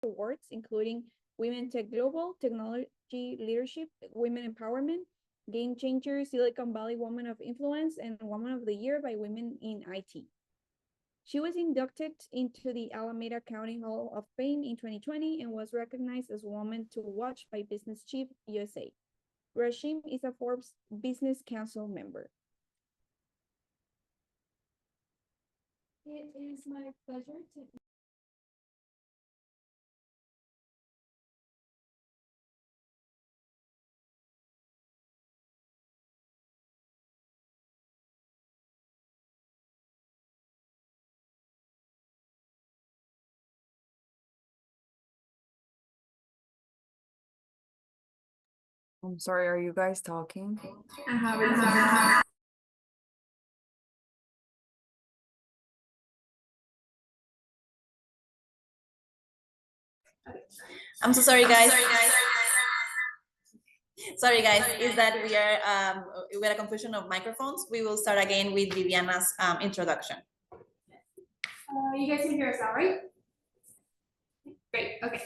awards, including Women Tech Global, Technology Leadership, Women Empowerment, Game Changer, Silicon Valley Woman of Influence, and Woman of the Year by Women in IT. She was inducted into the Alameda County Hall of Fame in 2020 and was recognized as Woman to Watch by Business Chief USA. Rashim is a Forbes Business Council member. It is my pleasure to I'm sorry, are you guys talking? I'm so sorry, guys. Sorry, guys, is that we had a confusion of microphones. We will start again with Viviana's introduction. You guys can hear us now, right? Great, okay.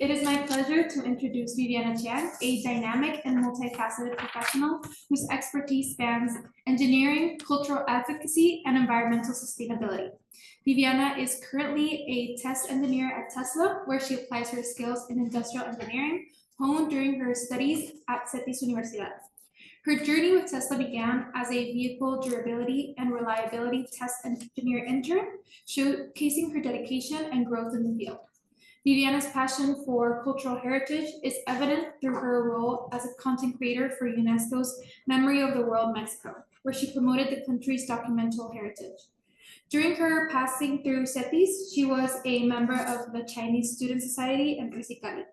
It is my pleasure to introduce Viviana Chiang, a dynamic and multifaceted professional whose expertise spans engineering, cultural advocacy, and environmental sustainability. Viviana is currently a test engineer at Tesla, where she applies her skills in industrial engineering, honed during her studies at CETYS Universidad. Her journey with Tesla began as a vehicle durability and reliability test engineer intern, showcasing her dedication and growth in the field. Viviana's passion for cultural heritage is evident through her role as a content creator for UNESCO's Memory of the World Mexico, where she promoted the country's documental heritage. During her passing through CETYS, she was a member of the Chinese Student Society and Musicali.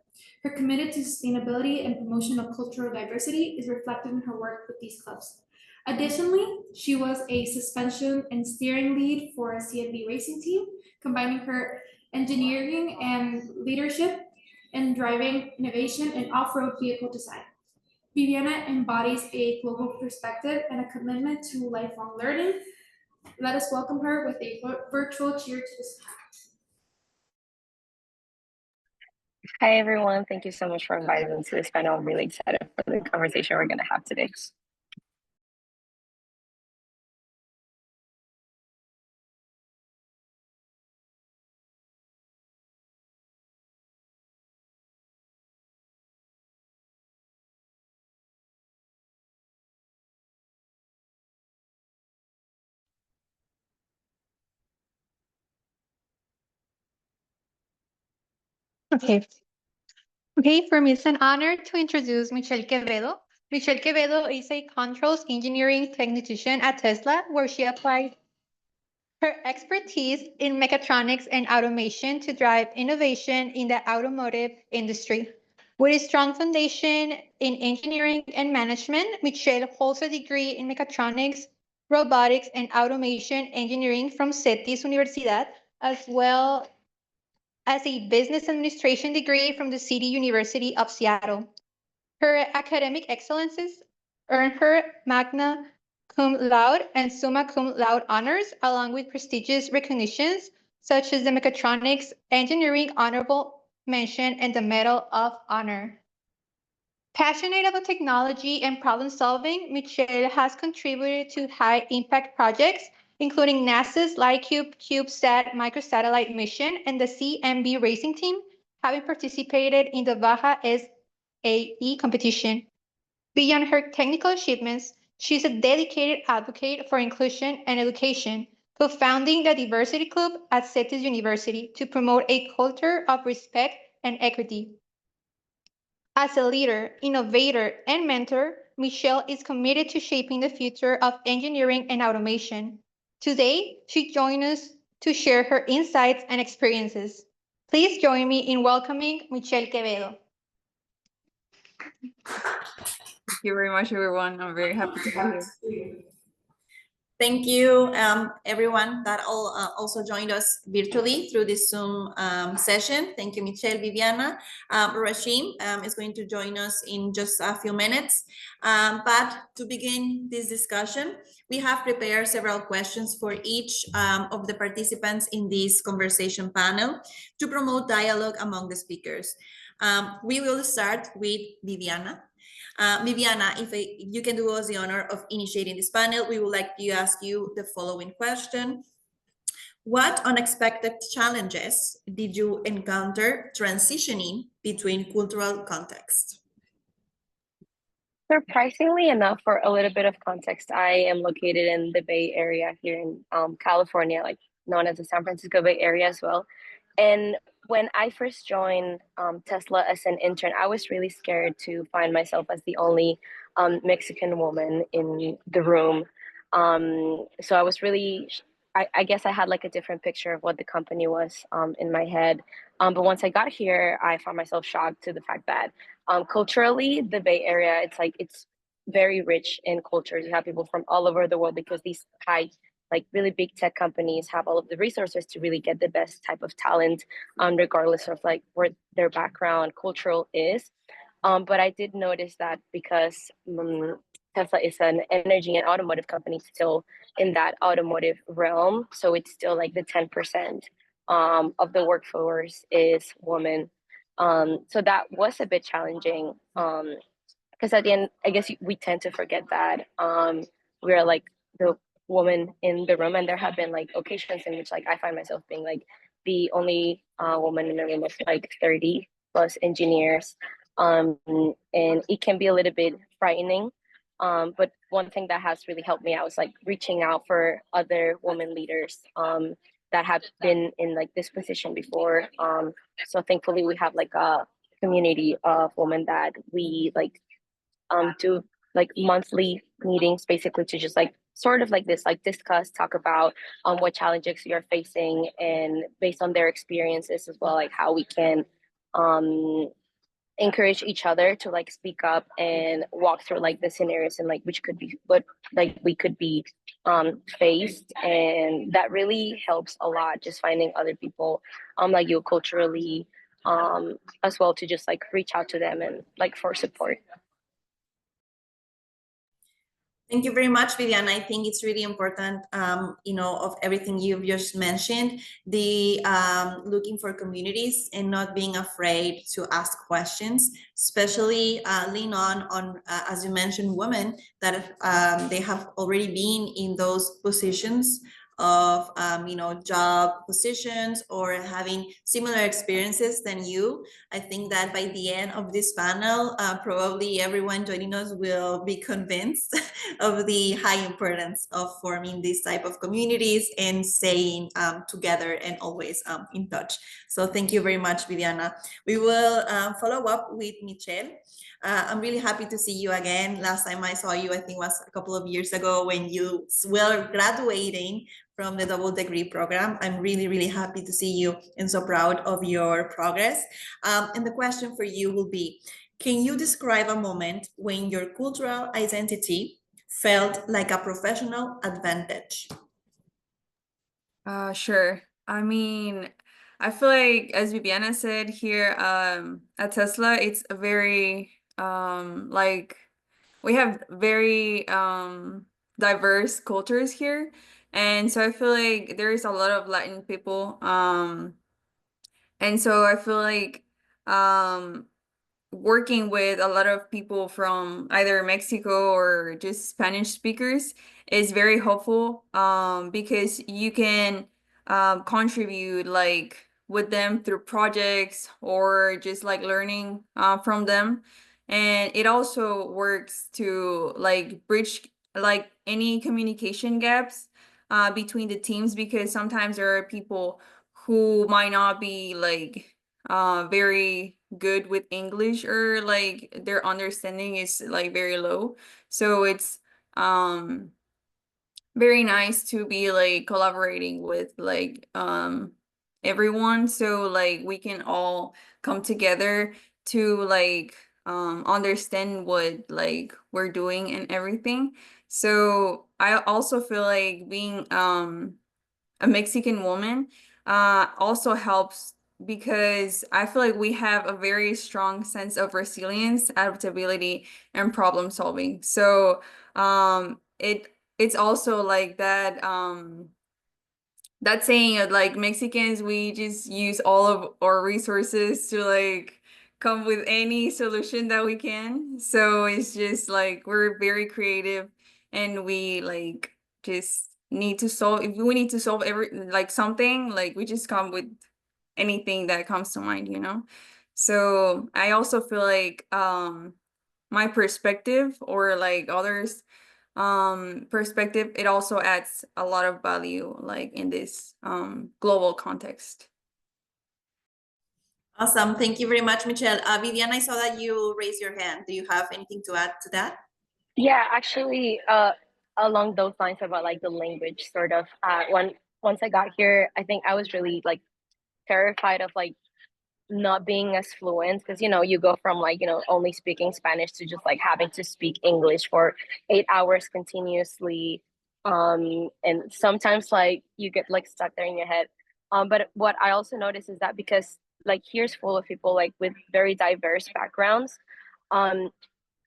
Her commitment to sustainability and promotion of cultural diversity is reflected in her work with these clubs. Additionally, she was a suspension and steering lead for a CMB Racing Team, combining her engineering and leadership in driving innovation in off-road vehicle design. Viviana embodies a global perspective and a commitment to lifelong learning. Let us welcome her with a virtual cheer to the sky. Hi, everyone. Thank you so much for inviting me to this panel. I'm really excited for the conversation we're going to have today. Okay, for me, it's an honor to introduce Michelle Quevedo. Michelle Quevedo is a controls engineering technician at Tesla, where she applied her expertise in mechatronics and automation to drive innovation in the automotive industry. With a strong foundation in engineering and management, Michelle holds a degree in mechatronics, robotics, and automation engineering from CETYS Universidad, as well as a business administration degree from the City University of Seattle. Her academic excellences earned her magna cum laude and summa cum laude honors, along with prestigious recognitions such as the Mechatronics Engineering Honorable Mention and the Medal of Honor. Passionate about technology and problem solving, Michelle has contributed to high impact projects, including NASA's LightCube CubeSat microsatellite mission and the CMB Racing Team, having participated in the Baja SAE competition. Beyond her technical achievements, she is a dedicated advocate for inclusion and education, co-founding the Diversity Club at CETYS University to promote a culture of respect and equity. As a leader, innovator, and mentor, Michelle is committed to shaping the future of engineering and automation. Today, she joins us to share her insights and experiences. Please join me in welcoming Michelle Quevedo. Thank you very much, everyone. I'm very happy to be here. Thank you, everyone that also joined us virtually through this Zoom session. Thank you, Michelle, Viviana. Rashim is going to join us in just a few minutes. But to begin this discussion, we have prepared several questions for each of the participants in this conversation panel to promote dialogue among the speakers. We will start with Viviana. Viviana, if you can do us the honor of initiating this panel, we would like to ask you the following question. What unexpected challenges did you encounter transitioning between cultural contexts? Surprisingly enough, for a little bit of context, I am located in the Bay Area here in California, like known as the San Francisco Bay Area as well. And when I first joined Tesla as an intern, I was really scared to find myself as the only Mexican woman in the room. So I was really, I guess I had like a different picture of what the company was in my head. But once I got here, I found myself shocked to the fact that culturally, the Bay Area, it's very rich in cultures. You have people from all over the world because these like really big tech companies have all of the resources to really get the best type of talent, regardless of like where their background cultural is. But I did notice that because Tesla is an energy and automotive company still in that automotive realm, so it's still like the 10% of the workforce is women. So that was a bit challenging because at the end, I guess we tend to forget that we're like the woman in the room, and there have been like occasions in which like I find myself being like the only woman in the room with like 30 plus engineers, and it can be a little bit frightening. But one thing that has really helped me out is like reaching out for other women leaders that have been in like this position before. So thankfully we have like a community of women that we like do like monthly meetings basically to just like sort of like this, like discuss, talk about what challenges you're facing, and based on their experiences as well, like how we can encourage each other to like speak up and walk through like the scenarios and like which could be what like we could be faced. And that really helps a lot, just finding other people like you culturally as well, to just like reach out to them and like for support. Thank you very much, Viviana. I think it's really important, you know, of everything you've just mentioned, the looking for communities and not being afraid to ask questions, especially lean on as you mentioned, women that they have already been in those positions of, you know, job positions or having similar experiences than you. I think that by the end of this panel, probably everyone joining us will be convinced of the high importance of forming these type of communities and staying together and always in touch. So thank you very much, Viviana. We will follow up with Michelle. I'm really happy to see you again. Last time I saw you, I think was a couple of years ago when you were graduating from the double degree program. I'm really, really happy to see you and so proud of your progress. And the question for you will be, can you describe a moment when your cultural identity felt like a professional advantage? Sure. I mean, I feel like, as Viviana said here, at Tesla, it's a very like we have very diverse cultures here, and so I feel like there is a lot of Latin people, and so I feel like working with a lot of people from either Mexico or just Spanish speakers is very helpful because you can contribute like with them through projects or just like learning from them. And it also works to like bridge like any communication gaps between the teams, because sometimes there are people who might not be like very good with English, or like their understanding is like very low. So it's very nice to be like collaborating with like everyone, so like we can all come together to like understand what like we're doing and everything. So I also feel like being a Mexican woman also helps because I feel like we have a very strong sense of resilience, adaptability, and problem solving. So it's also like that saying of like Mexicans, we just use all of our resources to like come with any solution that we can. So it's just like we're very creative and we like just need to solve if we need to solve every like something, like we just come with anything that comes to mind, you know? So I also feel like my perspective or like others perspective, it also adds a lot of value like in this global context. Awesome. Thank you very much, Michelle. Viviana, I saw that you raised your hand. Do you have anything to add to that? Yeah, actually, along those lines about like the language sort of, once I got here, I think I was really like terrified of like not being as fluent because you go from like only speaking Spanish to just like having to speak English for 8 hours continuously, and sometimes like you get like stuck there in your head. But what I also noticed is that because like here's full of people like with very diverse backgrounds, um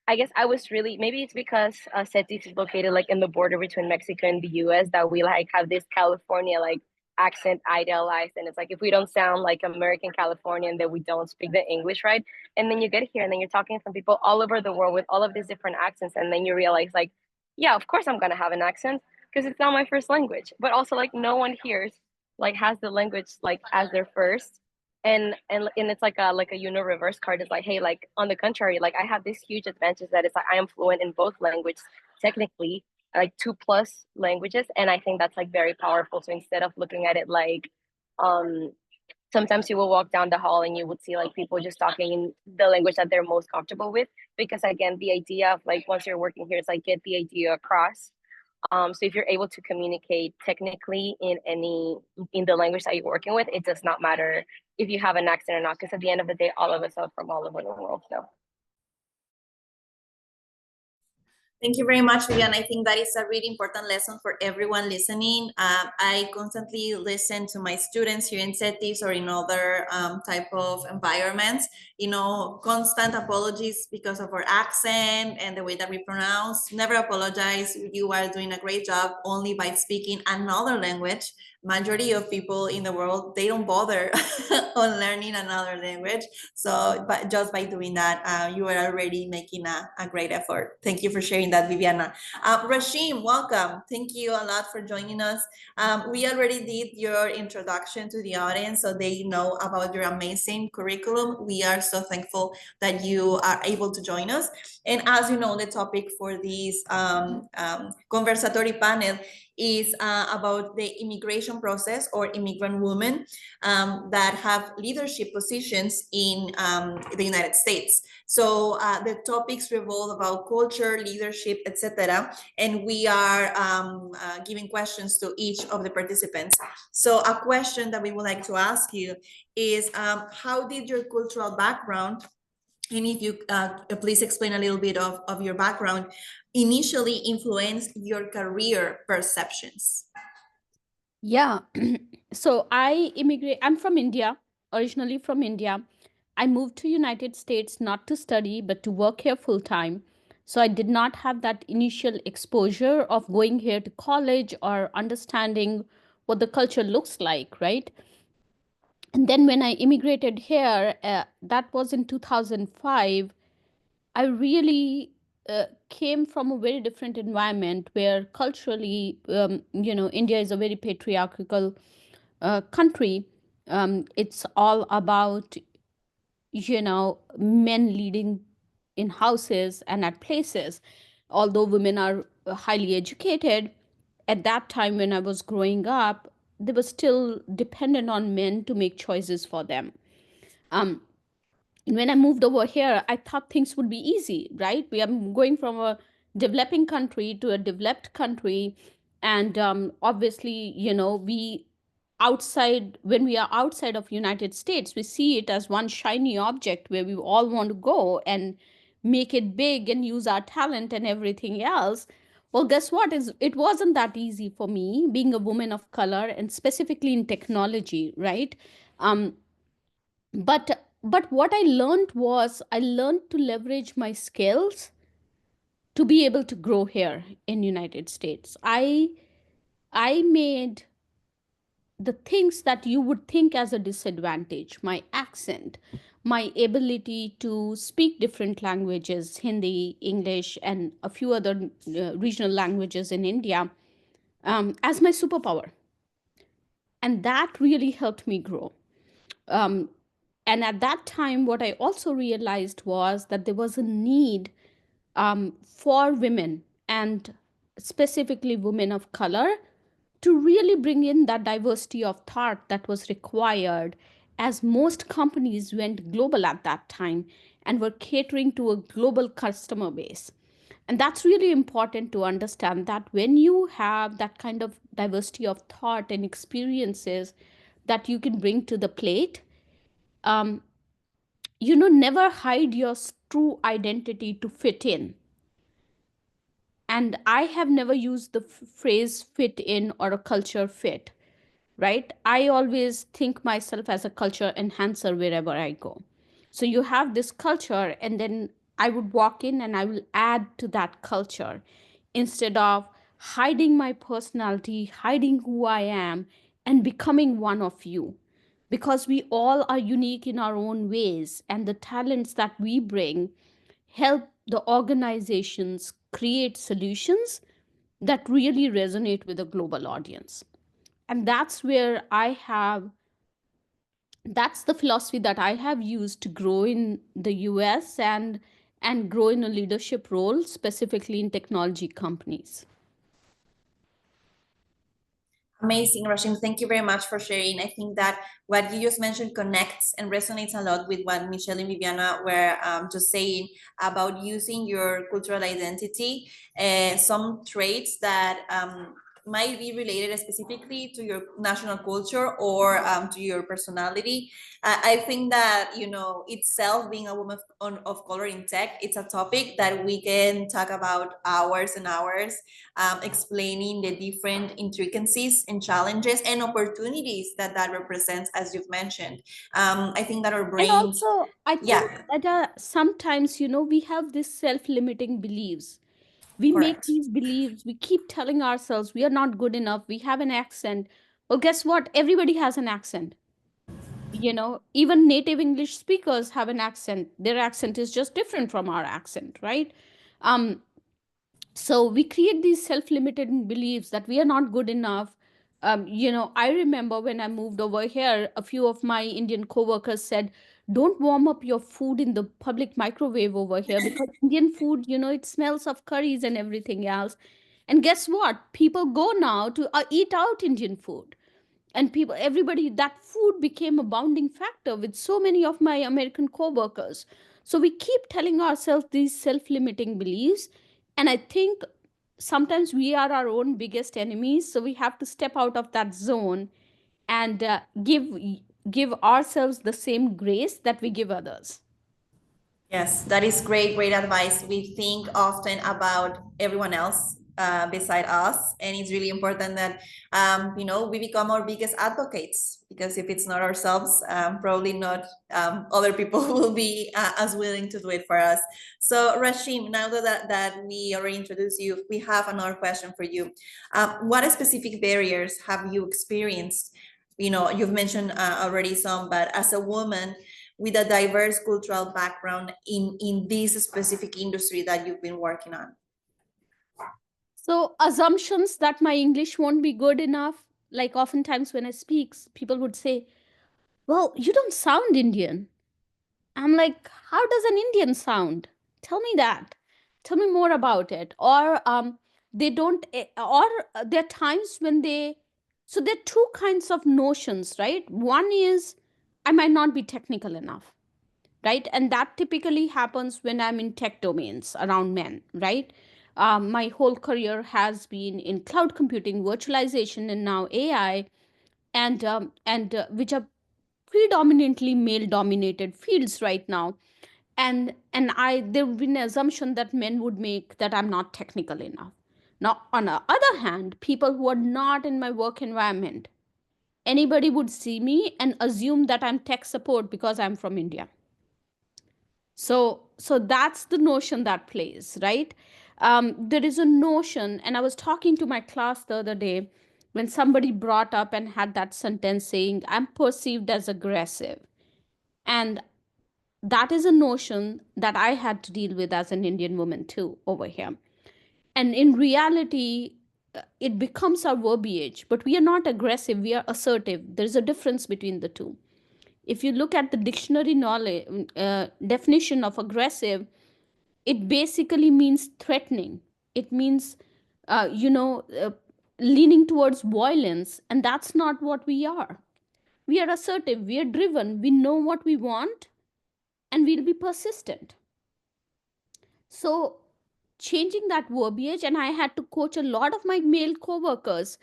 I guess I was really, maybe it's because CETYS is located like in the border between Mexico and the US that we like have this California like accent idealized. And it's like, if we don't sound like American Californian, then we don't speak the English, right? And then you get here and then you're talking to people all over the world with all of these different accents. And then you realize like, yeah, of course I'm going to have an accent because it's not my first language. But also like no one here like has the language like as their first. And it's like a reverse card. It's like, hey, like on the contrary, like I have this huge advantage that it's like I am fluent in both languages, technically like 2+ languages, and I think that's like very powerful. So instead of looking at it like sometimes you will walk down the hall and you would see like people just talking in the language that they're most comfortable with, because again the idea of like once you're working here is like get the idea across. So if you're able to communicate technically in the language that you're working with, it does not matter if you have an accent or not, because at the end of the day, all of us are from all over the world. So thank you very much, Viviana. I think that is a really important lesson for everyone listening. I constantly listen to my students here in CETYS or in other type of environments, constant apologies because of our accent and the way that we pronounce. Never apologize. You are doing a great job only by speaking another language. Majority of people in the world, they don't bother on learning another language. So, but just by doing that, you are already making a great effort. Thank you for sharing that, Viviana. Rashim, welcome. Thank you a lot for joining us. We already did your introduction to the audience, so they know about your amazing curriculum. We are so thankful that you are able to join us. And as you know, the topic for this conversatory panel is about the immigration process or immigrant women that have leadership positions in the United States. So the topics revolve about culture, leadership, etc. And we are giving questions to each of the participants. So a question that we would like to ask you is, how did your cultural background, and if you please explain a little bit of your background, initially influence your career perceptions? Yeah, so I'm from India, originally from India. I moved to United States not to study, but to work here full time. So I did not have that initial exposure of going here to college or understanding what the culture looks like, right? And then when I immigrated here, that was in 2005, I really came from a very different environment where culturally, India is a very patriarchal country. It's all about, men leading in houses and at places. Although women are highly educated, at that time when I was growing up, they were still dependent on men to make choices for them. And when I moved over here, I thought things would be easy, right? We are going from a developing country to a developed country. And obviously, we outside, when we are outside of United States, we see it as one shiny object where we all want to go and make it big and use our talent and everything else. Well, guess what? It wasn't that easy for me, being a woman of color and specifically in technology, right? Um, but what I learned was I learned to leverage my skills to be able to grow here in United States. I made the things that you would think as a disadvantage, my accent, my ability to speak different languages, Hindi, English, and a few other regional languages in India, as my superpower. And that really helped me grow. And at that time, what I also realized was that there was a need for women, and specifically women of color, to really bring in that diversity of thought that was required, as most companies went global at that time and were catering to a global customer base. And that's really important to understand, that when you have that kind of diversity of thought and experiences that you can bring to the plate, never hide your true identity to fit in. And I have never used the phrase fit in or a culture fit, right? I always think myself as a culture enhancer wherever I go. So you have this culture, and then I would walk in and I will add to that culture instead of hiding my personality, hiding who I am, and becoming one of you. Because we all are unique in our own ways, and the talents that we bring help the organizations create solutions that really resonate with a global audience. And that's the philosophy that I have used to grow in the US and grow in a leadership role, specifically in technology companies. Amazing, Rashim. Thank you very much for sharing. I think that what you just mentioned connects and resonates a lot with what Michelle and Viviana were just saying about using your cultural identity, some traits that might be related specifically to your national culture or to your personality. I think that, itself, being a woman of color in tech, it's a topic that we can talk about hours and hours, explaining the different intricacies and challenges and opportunities that represents, as you've mentioned. I think that our brains... And also, I think that sometimes, we have this self-limiting beliefs. We make these beliefs, we keep telling ourselves we are not good enough, we have an accent. Well, guess what? Everybody has an accent. Even native English speakers have an accent. Their accent is just different from our accent, right? So we create these self-limiting beliefs that we are not good enough. I remember when I moved over here, a few of my Indian coworkers said, don't warm up your food in the public microwave over here, because Indian food, it smells of curries and everything else. And guess what? People go now to eat out Indian food. And everybody, that food became a bounding factor with so many of my American coworkers. So we keep telling ourselves these self-limiting beliefs. And I think sometimes we are our own biggest enemies. So we have to step out of that zone and give ourselves the same grace that we give others. Yes, that is great advice. We think often about everyone else beside us, and it's really important that we become our biggest advocates, because if it's not ourselves, probably not other people will be as willing to do it for us. So Rashim, now that we already introduced you, we have another question for you. What specific barriers have you experienced? You've mentioned already some, but as a woman with a diverse cultural background in this specific industry that you've been working on? So assumptions that my English won't be good enough. Like oftentimes when I speak, people would say, well, you don't sound Indian. I'm like, how does an Indian sound? Tell me that. Tell me more about it. Or they don't, or there are times when so there are two kinds of notions, right? One is I might not be technical enough, right? And that typically happens when I'm in tech domains around men, right? My whole career has been in cloud computing, virtualization, and now AI. and which are predominantly male-dominated fields right now. And there would be an assumption that men would make that I'm not technical enough. Now, on the other hand, people who are not in my work environment, anybody would see me and assume that I'm tech support because I'm from India. So that's the notion that plays, right? There is a notion, and I was talking to my class the other day when somebody brought up and had that sentence saying, I'm perceived as aggressive. And that is a notion that I had to deal with as an Indian woman too over here. And in reality, it becomes our verbiage, but we are not aggressive, we are assertive. There's a difference between the two. If you look at the dictionary knowledge definition of aggressive, it basically means threatening. It means, leaning towards violence, and that's not what we are. We are assertive, we are driven, we know what we want, and we'll be persistent. So changing that verbiage, and I had to coach a lot of my male coworkers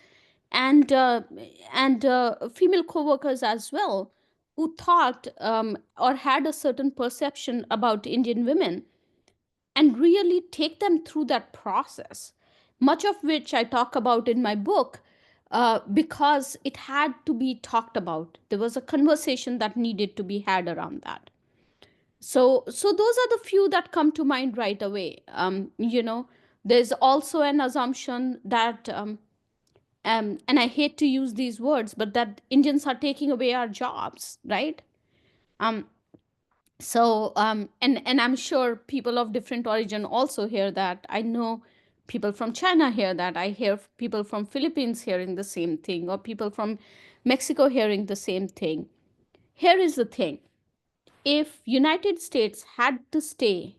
and female coworkers as well, who thought or had a certain perception about Indian women, and really take them through that process, much of which I talk about in my book, because it had to be talked about. There was a conversation that needed to be had around that. So those are the few that come to mind right away. There's also an assumption that, and I hate to use these words, but that Indians are taking away our jobs, right? And I'm sure people of different origin also hear that. I know people from China hear that. I hear people from Philippines hearing the same thing, or people from Mexico hearing the same thing. Here is the thing. If United States had to stay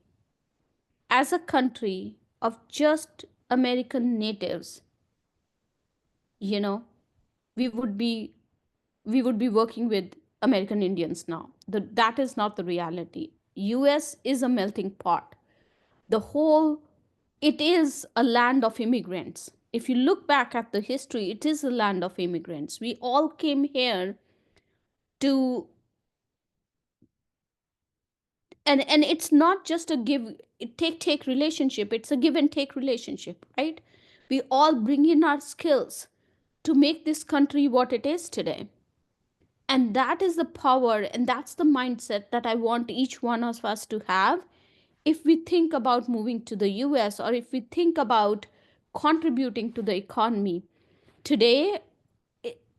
as a country of just American natives, we would be working with American Indians now. That is not the reality. US is a melting pot. It is a land of immigrants. If you look back at the history, it is a land of immigrants. We all came here to, and it's not just a take relationship, it's a give and take relationship, right? We all bring in our skills to make this country what it is today. And that is the power, and that's the mindset that I want each one of us to have if we think about moving to the US, or if we think about contributing to the economy. Today,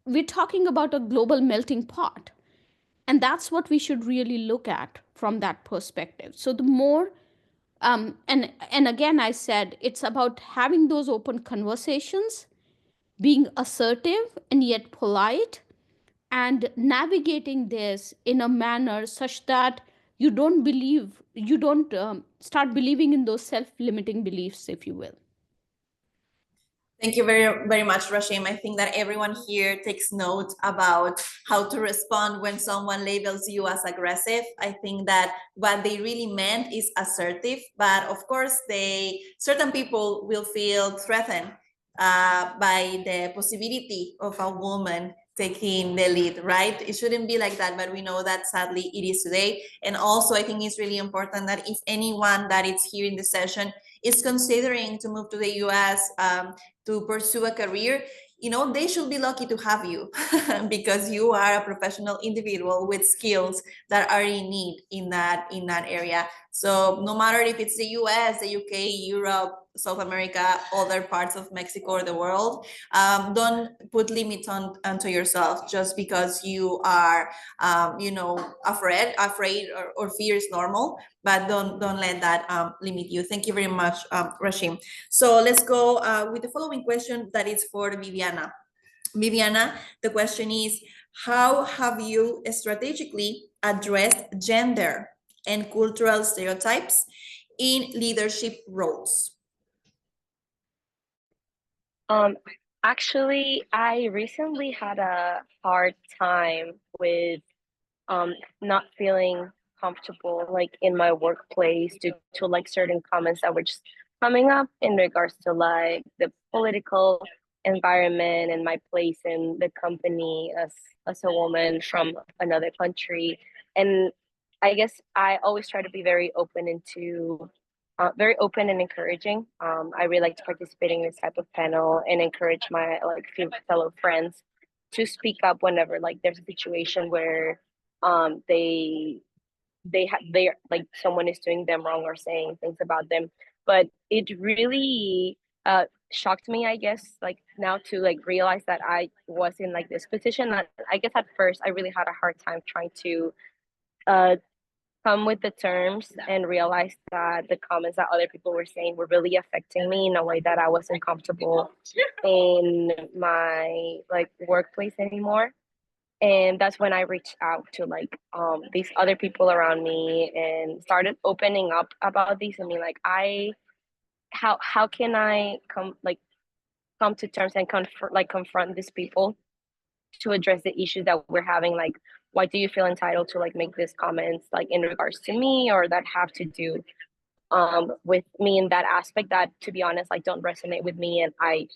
we're talking about a global melting pot. And that's what we should really look at from that perspective. So the more, and again, I said, it's about having those open conversations, being assertive and yet polite, and navigating this in a manner such that you don't start believing in those self-limiting beliefs, if you will. Thank you very, very much, Rashim. I think that everyone here takes note about how to respond when someone labels you as aggressive. I think that what they really meant is assertive, but of course, certain people will feel threatened by the possibility of a woman taking the lead, right? It shouldn't be like that, but we know that sadly it is today. And also, I think it's really important that if anyone that is here in the session is considering to move to the US to pursue a career, they should be lucky to have you because you are a professional individual with skills that are in need in that area. So no matter if it's the US, the UK, Europe, South America, other parts of Mexico or the world, don't put limits onto yourself just because you are, afraid or fear is normal, but don't let that limit you. Thank you very much, Rashim. So let's go with the following question that is for Viviana. Viviana, the question is, how have you strategically addressed gender and cultural stereotypes in leadership roles? Actually, I recently had a hard time with not feeling comfortable like in my workplace due to like certain comments that were just coming up in regards to like the political environment and my place in the company as a woman from another country. And I guess I always try to be very open very open and encouraging. I really like participating in this type of panel and encourage my fellow friends to speak up whenever like there's a situation where they're like someone is doing them wrong or saying things about them. But it really shocked me, I guess, like now to like realize that I was in like this position. That I guess at first I really had a hard time trying to come with the terms and realize that the comments that other people were saying were really affecting me in a way that I wasn't comfortable in my like workplace anymore. And that's when I reached out to like these other people around me and started opening up about these. I mean, like how can I come to terms and confront these people to address the issues that we're having? Like, why do you feel entitled to like make these comments like in regards to me, or that have to do with me in that aspect that, to be honest, like don't resonate with me? And I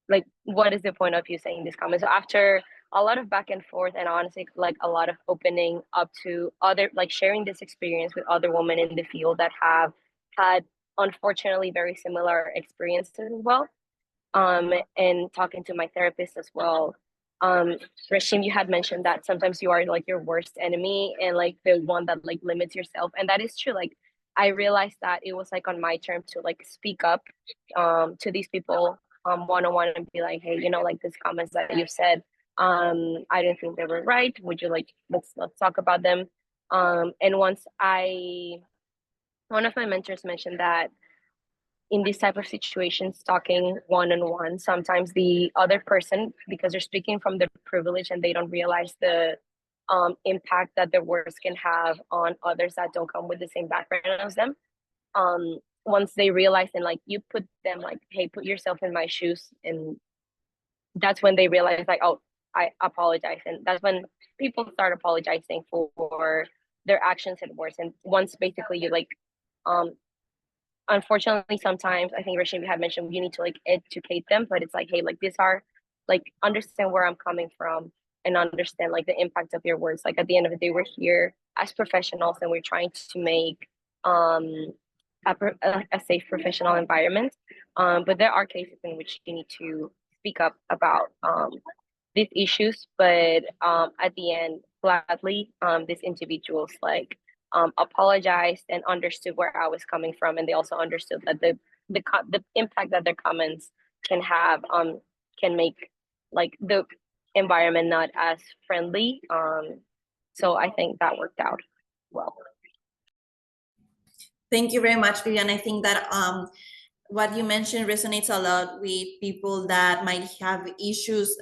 like, what is the point of you saying these comments? So after a lot of back and forth, and honestly like a lot of opening up to other, like sharing this experience with other women in the field that have had unfortunately very similar experiences as well, and talking to my therapist as well. Rashim, you had mentioned that sometimes you are like your worst enemy and like the one that like limits yourself, and that is true. Like I realized that it was like on my turn to like speak up to these people one-on-one and be like, hey, you know, like these comments that you've said, I didn't think they were right. Would you like, let's talk about them. And one of my mentors mentioned that in these type of situations, talking one-on-one, sometimes the other person, because they're speaking from the privilege and they don't realize the impact that their words can have on others that don't come with the same background as them. Once they realize and like you put them like, hey, put yourself in my shoes, and that's when they realize like, oh, I apologize. And that's when people start apologizing for their actions and words. And once basically you like, unfortunately, sometimes I think Rashim had mentioned you need to like educate them, but it's like, hey, like these are like, understand where I'm coming from and understand like the impact of your words. Like at the end of the day, we're here as professionals and we're trying to make a safe professional environment. But there are cases in which you need to speak up about these issues. But at the end, gladly, these individuals like apologized and understood where I was coming from, and they also understood that the impact that their comments can have can make like the environment not as friendly. So I think that worked out well. Thank you very much, Vivian. I think that what you mentioned resonates a lot with people that might have issues,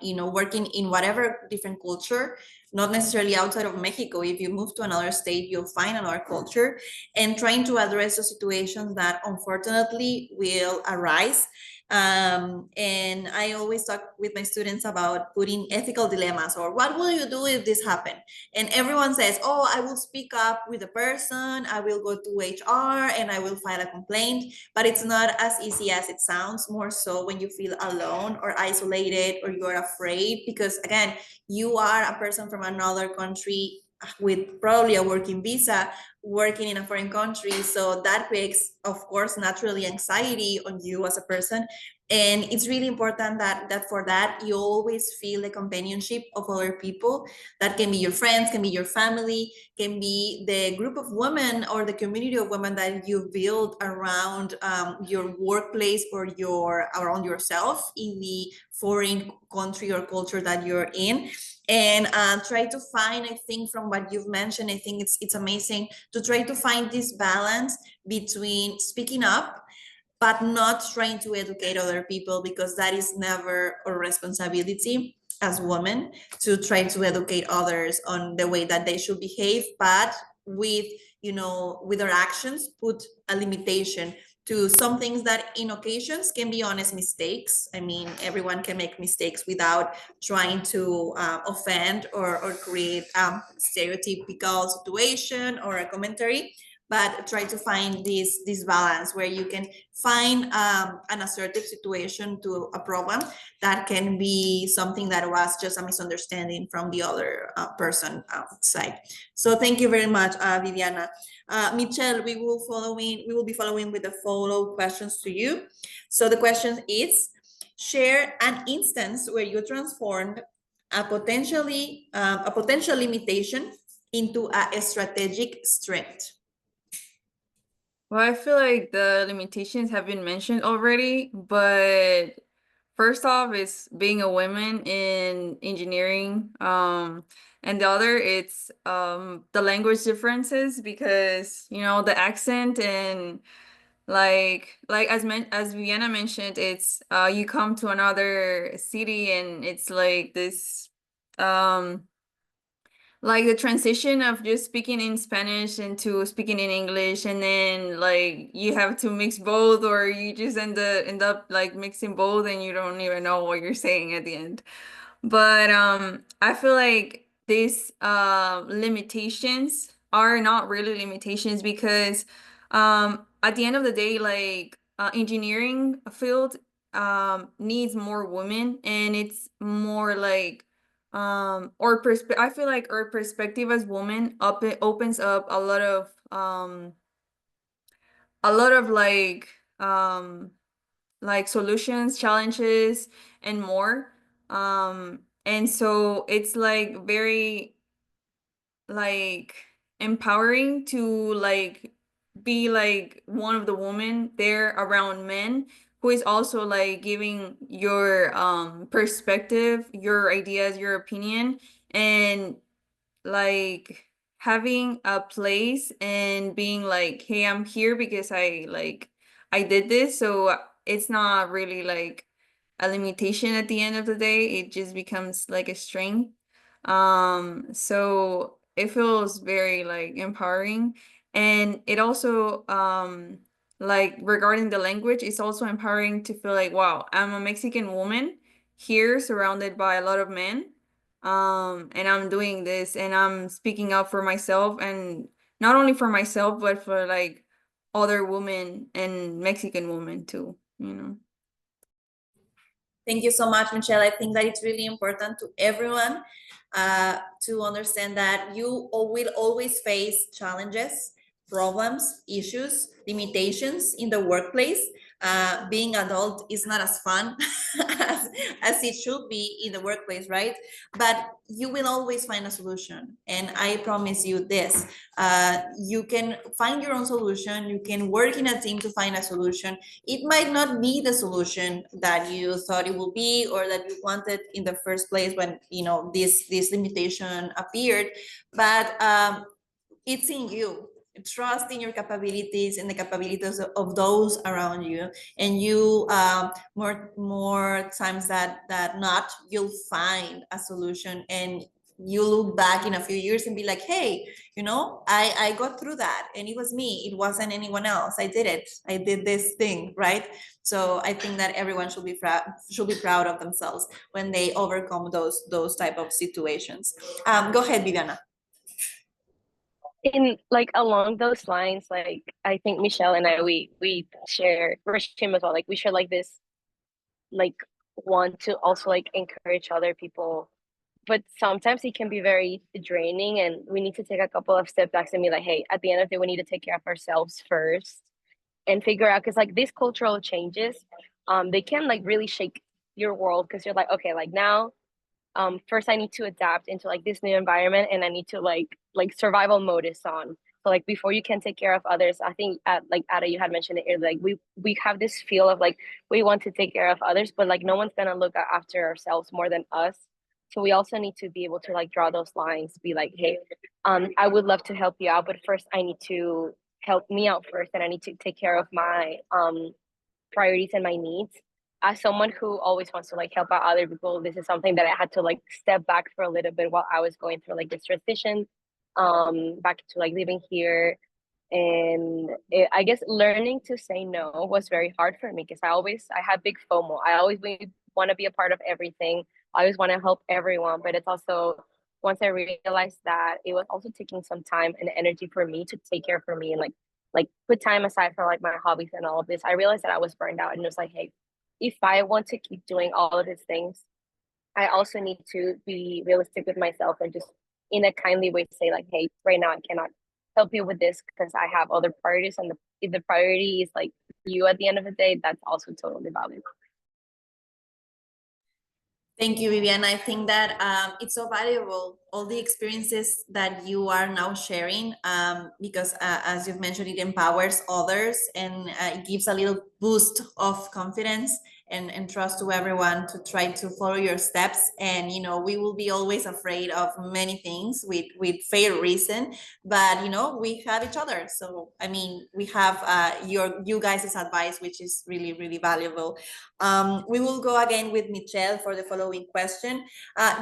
you know, working in whatever different culture, not necessarily outside of Mexico. If you move to another state, you'll find another culture, and trying to address the situations that unfortunately will arise. And I always talk with my students about putting ethical dilemmas, or what will you do if this happen? And everyone says, oh, I will speak up with the person, I will go to HR and I will file a complaint. But it's not as easy as it sounds, more so when you feel alone or isolated or you're afraid, because again, you are a person from another country with probably a working visa, working in a foreign country. So that creates, of course, naturally anxiety on you as a person. And it's really important that for that, you always feel the companionship of other people. That can be your friends, can be your family, can be the group of women or the community of women that you build around your workplace or around yourself in the foreign country or culture that you're in. And try to find, I think from what you've mentioned, I think it's amazing to try to find this balance between speaking up, but not trying to educate other people, because that is never our responsibility as women, to try to educate others on the way that they should behave, but with, you know, with our actions, put a limitation to some things that in occasions can be honest mistakes. I mean, everyone can make mistakes without trying to offend or create a stereotypical situation or a commentary. but try to find this balance where you can find an assertive situation to a problem that can be something that was just a misunderstanding from the other person outside. So thank you very much, Viviana. Michelle, we will be following with the follow questions to you. So the question is, share an instance where you transformed a potential limitation into a strategic strength. Well, I feel like the limitations have been mentioned already, but first off is being a woman in engineering. And the other, it's the language differences, because you know the accent, and like as Viviana mentioned, it's you come to another city and it's like this like the transition of just speaking in Spanish into speaking in English, and then like you have to mix both, or you just end up like mixing both and you don't even know what you're saying at the end. But I feel like these limitations are not really limitations, because at the end of the day, like engineering field needs more women, and it's more like I feel like our perspective as women opens up a lot of like solutions, challenges, and more. And so it's like very like empowering to like be like one of the women there around men, who is also like giving your perspective, your ideas, your opinion, and like having a place and being like, hey, I'm here because I did this. So it's not really like a limitation at the end of the day. It just becomes like a strength. So it feels very like empowering. And it also like regarding the language, it's also empowering to feel like, wow, I'm a Mexican woman here surrounded by a lot of men. And I'm doing this and I'm speaking up for myself, and not only for myself, but for like other women and Mexican women too, you know. Thank you so much, Michelle. I think that it's really important to everyone to understand that you will always face challenges, problems, issues, limitations in the workplace. Being adult is not as fun as it should be in the workplace, right? But you will always find a solution. And I promise you this, you can find your own solution. You can work in a team to find a solution. It might not be the solution that you thought it would be, or that you wanted in the first place when, you know, this limitation appeared, but it's in you. Trust in your capabilities and the capabilities of those around you, and you more times that not, you'll find a solution, and you look back in a few years and be like, hey, you know, I got through that, and it was me, it wasn't anyone else. I did this thing, right? So I think that everyone should be proud of themselves when they overcome those type of situations. Go ahead, Viviana. In like along those lines, like I think Michelle and I, we share Rashim as well. Like we share like this, like want to also like encourage other people, but sometimes it can be very draining, and we need to take a couple of step backs and be like, hey, at the end of the day, we need to take care of ourselves first and figure out, because like these cultural changes, they can like really shake your world, because you're like, okay, like now first I need to adapt into like this new environment, and I need to like survival mode is on. So like before you can take care of others, I think like Ada, you had mentioned it earlier, like we have this feel of like we want to take care of others, but like no one's gonna look after ourselves more than us. So we also need to be able to like draw those lines, be like, hey, I would love to help you out, but first I need to help me out first, and I need to take care of my priorities and my needs. As someone who always wants to like help out other people, this is something that I had to like step back for a little bit while I was going through like this transition back to like living here. And I guess learning to say no was very hard for me, because I had big FOMO. I always want to be a part of everything. I always want to help everyone, but it's also once I realized that it was also taking some time and energy for me to take care for me and like put time aside for like my hobbies and all of this, I realized that I was burned out, and it was like, hey, if I want to keep doing all of these things, I also need to be realistic with myself and just in a kindly way say like, hey, right now I cannot help you with this because I have other priorities, and if the priority is like you at the end of the day, that's also totally valid. Thank you, Viviana. I think that it's so valuable, all the experiences that you are now sharing, because as you've mentioned, it empowers others and it gives a little boost of confidence and trust to everyone to try to follow your steps. And, you know, we will be always afraid of many things with fair reason, but, you know, we have each other. So, I mean, we have you guys' advice, which is really, really valuable. We will go again with Michelle for the following question.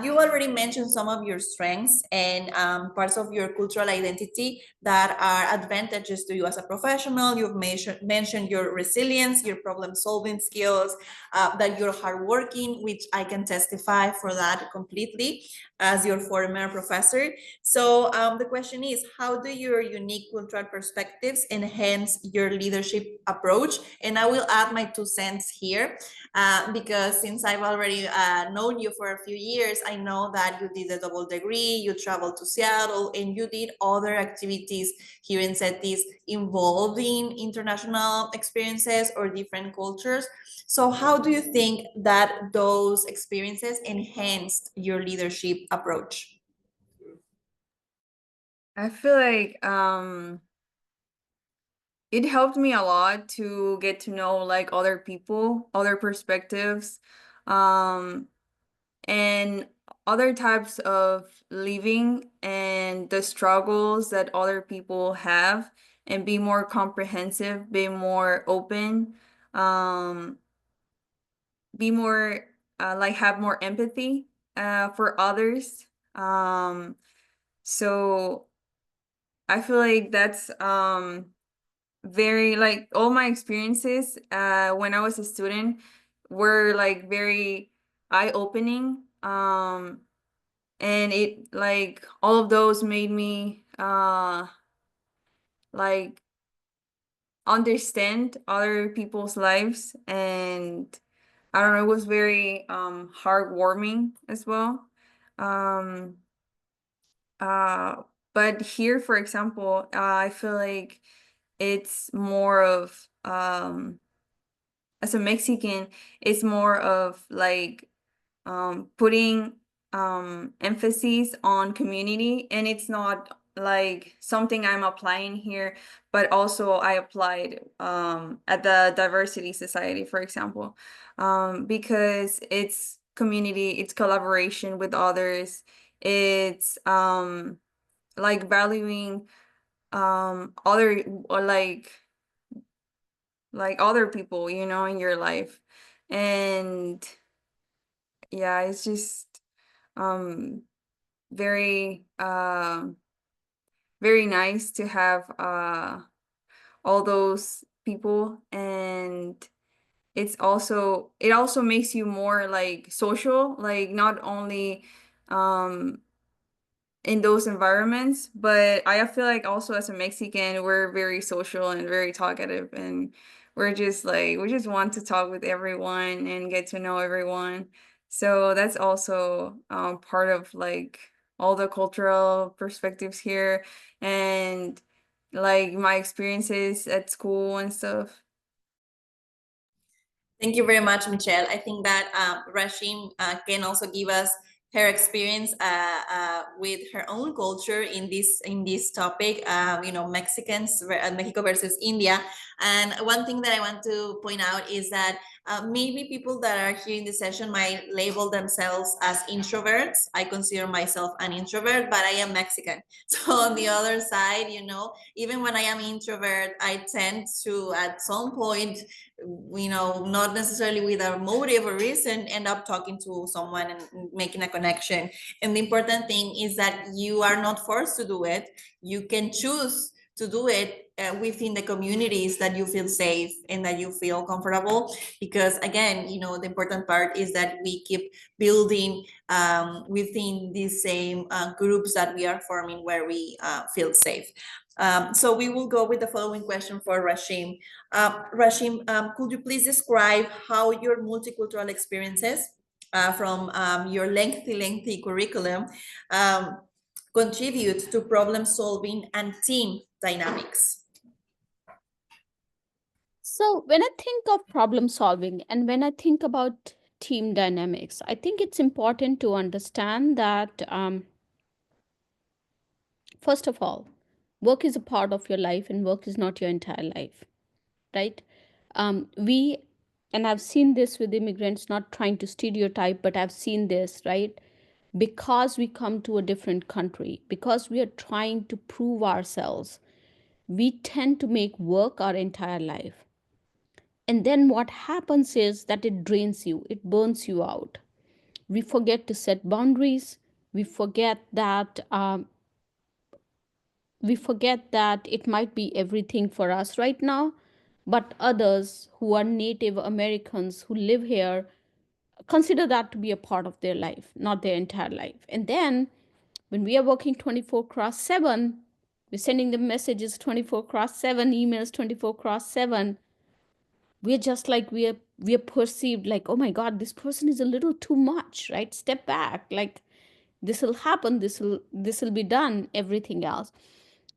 You already mentioned some of your strengths and parts of your cultural identity that are advantages to you as a professional. You've mentioned your resilience, your problem-solving skills, that you're hardworking, which I can testify for that completely as your former professor. So the question is, how do your unique cultural perspectives enhance your leadership approach? And I will add my 2 cents here, because since I've already known you for a few years, I know that you did a double degree, you traveled to Seattle, and you did other activities here in CETYS involving international experiences or different cultures. So how do you think that those experiences enhanced your leadership approach? I feel like it helped me a lot to get to know like other people, other perspectives, and other types of living and the struggles that other people have, and be more comprehensive, be more open, be more like have more empathy for others. So I feel like that's very like all my experiences when I was a student were like very eye-opening, and it like all of those made me like understand other people's lives, and I don't know, it was very heartwarming as well. Um but here, for example, I feel like it's more of as a Mexican, it's more of like putting emphasis on community, and it's not like something I'm applying here, but also I applied at the Diversity Society, for example, because it's community, it's collaboration with others, it's like valuing other or like other people, you know, in your life. And yeah, it's just very very nice to have all those people. And it also makes you more like social, like not only in those environments, but I feel like also as a Mexican, we're very social and very talkative, and we just want to talk with everyone and get to know everyone. So that's also part of like all the cultural perspectives here, and like my experiences at school and stuff. Thank you very much, Michelle. I think that Rashim can also give us her experience with her own culture in this topic, you know, Mexico versus India. And one thing that I want to point out is that maybe people that are here in this session might label themselves as introverts. I consider myself an introvert, but I am Mexican. So on the other side, you know, even when I am introvert, I tend to, at some point, you know, not necessarily with a motive or reason, end up talking to someone and making a connection. And the important thing is that you are not forced to do it. You can choose to do it within the communities that you feel safe and that you feel comfortable, because again, you know, the important part is that we keep building within these same groups that we are forming where we feel safe. So we will go with the following question for Rashim. Rashim, could you please describe how your multicultural experiences from your lengthy curriculum contribute to problem solving and team dynamics? So when I think of problem solving and when I think about team dynamics, I think it's important to understand that, first of all, work is a part of your life and work is not your entire life, right? And I've seen this with immigrants, not trying to stereotype, but I've seen this, right? Because we come to a different country, because we are trying to prove ourselves, we tend to make work our entire life. And then what happens is that it drains you, it burns you out. We forget to set boundaries. We forget that it might be everything for us right now, but others who are Native Americans who live here consider that to be a part of their life, not their entire life. And then when we are working 24/7, we're sending them messages 24/7, emails 24/7. We're just like, we are perceived like, oh my God, this person is a little too much, right? Step back, like this will happen, this will be done, everything else.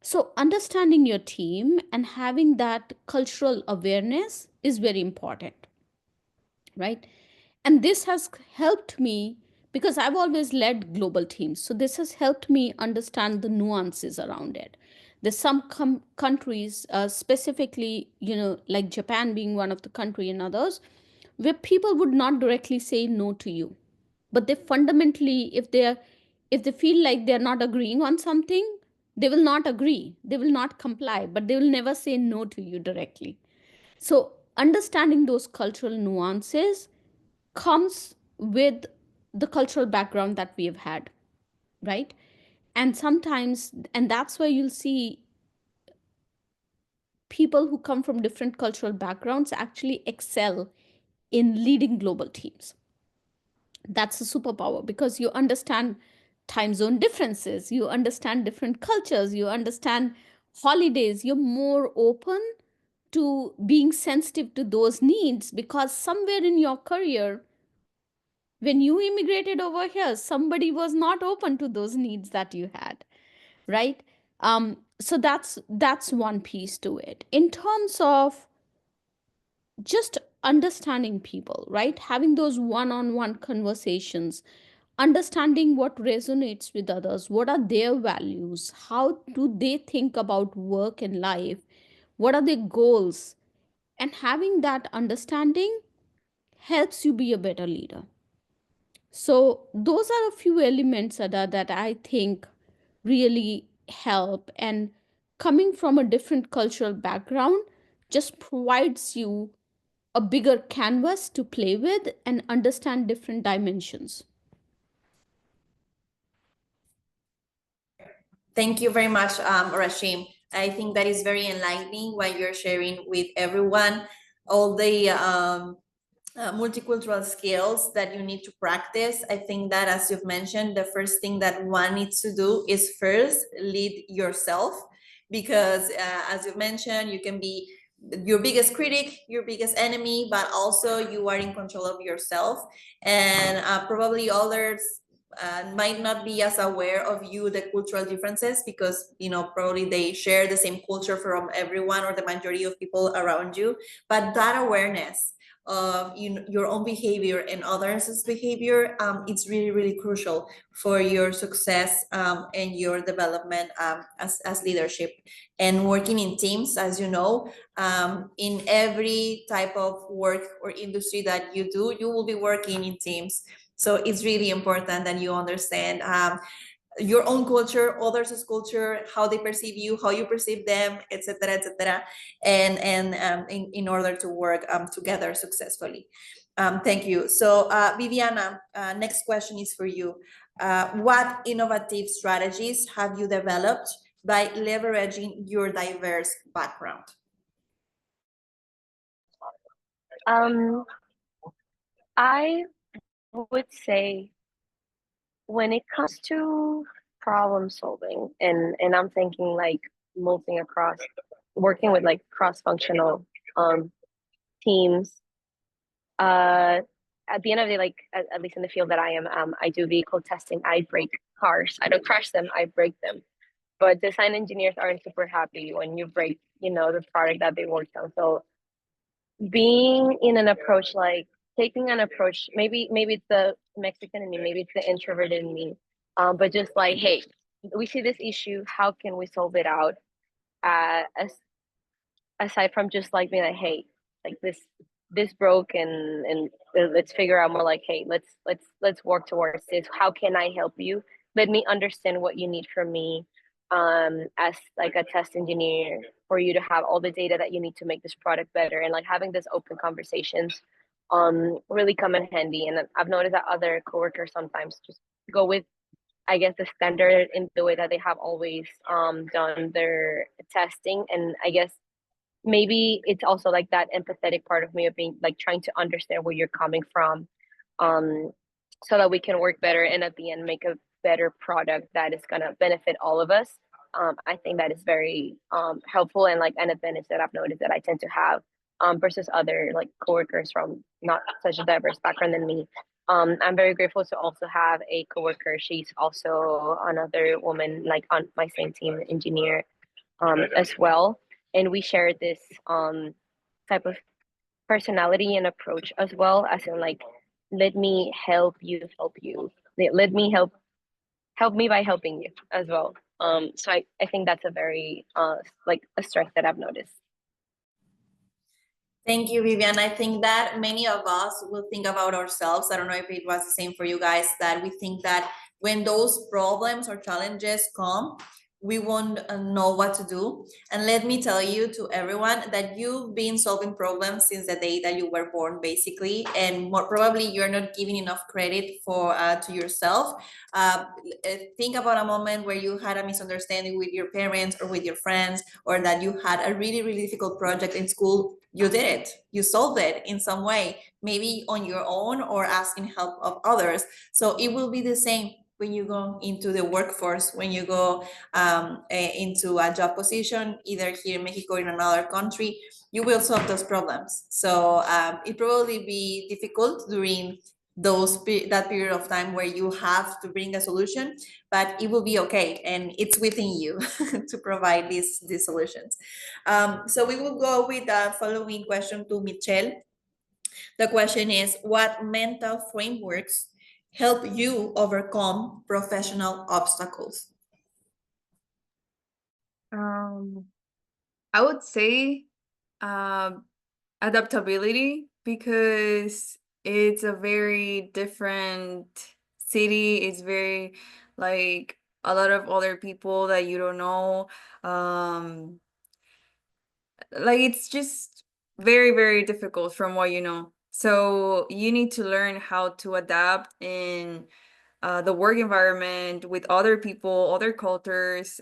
So understanding your team and having that cultural awareness is very important, right? And this has helped me because I've always led global teams. So this has helped me understand the nuances around it. There's some countries, specifically, you know, like Japan being one of the country and others, where people would not directly say no to you. But they fundamentally, if they feel like they're not agreeing on something, they will not agree. They will not comply, but they will never say no to you directly. So understanding those cultural nuances comes with the cultural background that we have had, right? And sometimes, and that's why you'll see people who come from different cultural backgrounds actually excel in leading global teams. That's a superpower because you understand time zone differences, you understand different cultures, you understand holidays, you're more open to being sensitive to those needs because somewhere in your career, when you immigrated over here, somebody was not open to those needs that you had, right? So that's one piece to it. In terms of just understanding people, right? Having those one-on-one conversations, understanding what resonates with others, what are their values, how do they think about work and life, what are their goals, and having that understanding helps you be a better leader. So those are a few elements, Ada, that I think really help. And coming from a different cultural background just provides you a bigger canvas to play with and understand different dimensions. Thank you very much, Rashim. I think that is very enlightening what you're sharing with everyone, all the multicultural skills that you need to practice. I think that, as you've mentioned, the first thing that one needs to do is first lead yourself, because as you've mentioned, you can be your biggest critic, your biggest enemy, but also you are in control of yourself, and probably others might not be as aware of the cultural differences, because probably they share the same culture from everyone or the majority of people around you. But that awareness of your own behavior and others' behavior, it's really crucial for your success and your development as leadership. And working in teams, as you know, in every type of work or industry that you do, you will be working in teams. So it's really important that you understand your own culture, others' culture, how they perceive you, how you perceive them, etc., and in order to work together successfully. Thank you. So Viviana, next question is for you. What innovative strategies have you developed by leveraging your diverse background? I would say when it comes to problem solving, and I'm thinking like moving across, working with like cross-functional teams. At the end of the day, like at least in the field that I am, I do vehicle testing. I break cars. I don't crash them. I break them. But design engineers aren't super happy when you break, the product that they worked on. So being in an approach, like taking an approach, maybe it's the Mexican in me, maybe it's the introverted in me, but just like, hey, we see this issue, how can we solve it out? Aside from just like being like, hey, like this broke, and let's figure out more like, hey, let's work towards this. How can I help you? Let me understand what you need from me, as like a test engineer, for you to have all the data that you need to make this product better. And like having this open conversations really come in handy. And I've noticed that other coworkers sometimes just go with, I guess, the standard in the way that they have always done their testing. And I guess maybe it's also like that empathetic part of me of being like trying to understand where you're coming from, so that we can work better and at the end make a better product that is going to benefit all of us. I think that is very helpful, and like an advantage that I've noticed that I tend to have versus other like coworkers from not such a diverse background than me. I'm very grateful to also have a coworker. She's also another woman like on my same team, engineer, as well. And we share this type of personality and approach as well, as in like, let me help you. Let me help me by helping you as well. So I think that's a very like a strength that I've noticed. Thank you, Vivian. I think that many of us will think about ourselves. I don't know if it was the same for you guys, that we think that when those problems or challenges come, we won't know what to do. And let me tell you to everyone that you've been solving problems since the day that you were born, basically, and more probably you're not giving enough credit for to yourself. Think about a moment where you had a misunderstanding with your parents or with your friends, or that you had a really, really difficult project in school. You did it. You solved it in some way, maybe on your own or asking help of others. So it will be the same when you go into the workforce, when you go into a job position, either here in Mexico or in another country, you will solve those problems. So it probably be difficult during that period of time where you have to bring a solution, but it will be okay, and it's within you to provide these solutions. So we will go with the following question to Michelle. The question is, what mental frameworks help you overcome professional obstacles? I would say adaptability, because it's a very different city. It's very like a lot of other people that you don't know. Like it's just very, very difficult from what you know. So you need to learn how to adapt in the work environment with other people, other cultures,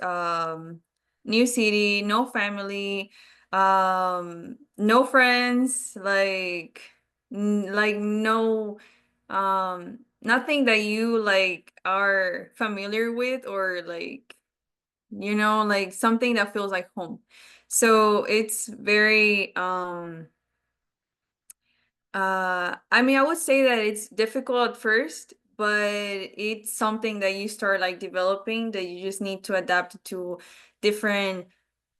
new city, no family, no friends, like no, nothing that you like are familiar with, or like, like something that feels like home. So it's very, I mean, I would say that it's difficult at first, but it's something that you start like developing, that you just need to adapt to different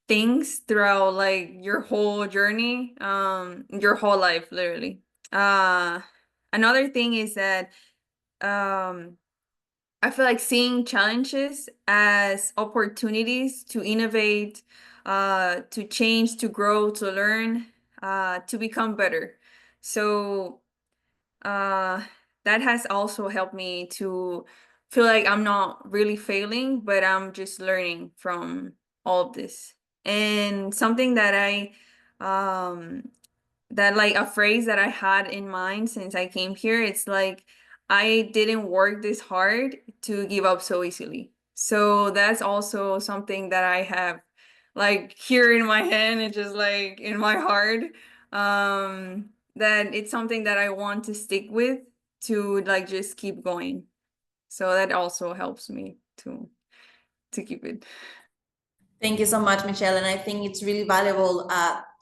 things throughout like your whole journey, your whole life, literally. Another thing is that I feel like seeing challenges as opportunities to innovate, to change, to grow, to learn, to become better. So that has also helped me to feel like I'm not really failing, but I'm just learning from all of this. And something that that like a phrase that I had in mind since I came here, it's like, I didn't work this hard to give up so easily. So that's also something that I have like here in my head and just like in my heart. That it's something that I want to stick with to like just keep going. So that also helps me to keep it. Thank you so much, Michelle. And I think it's really valuable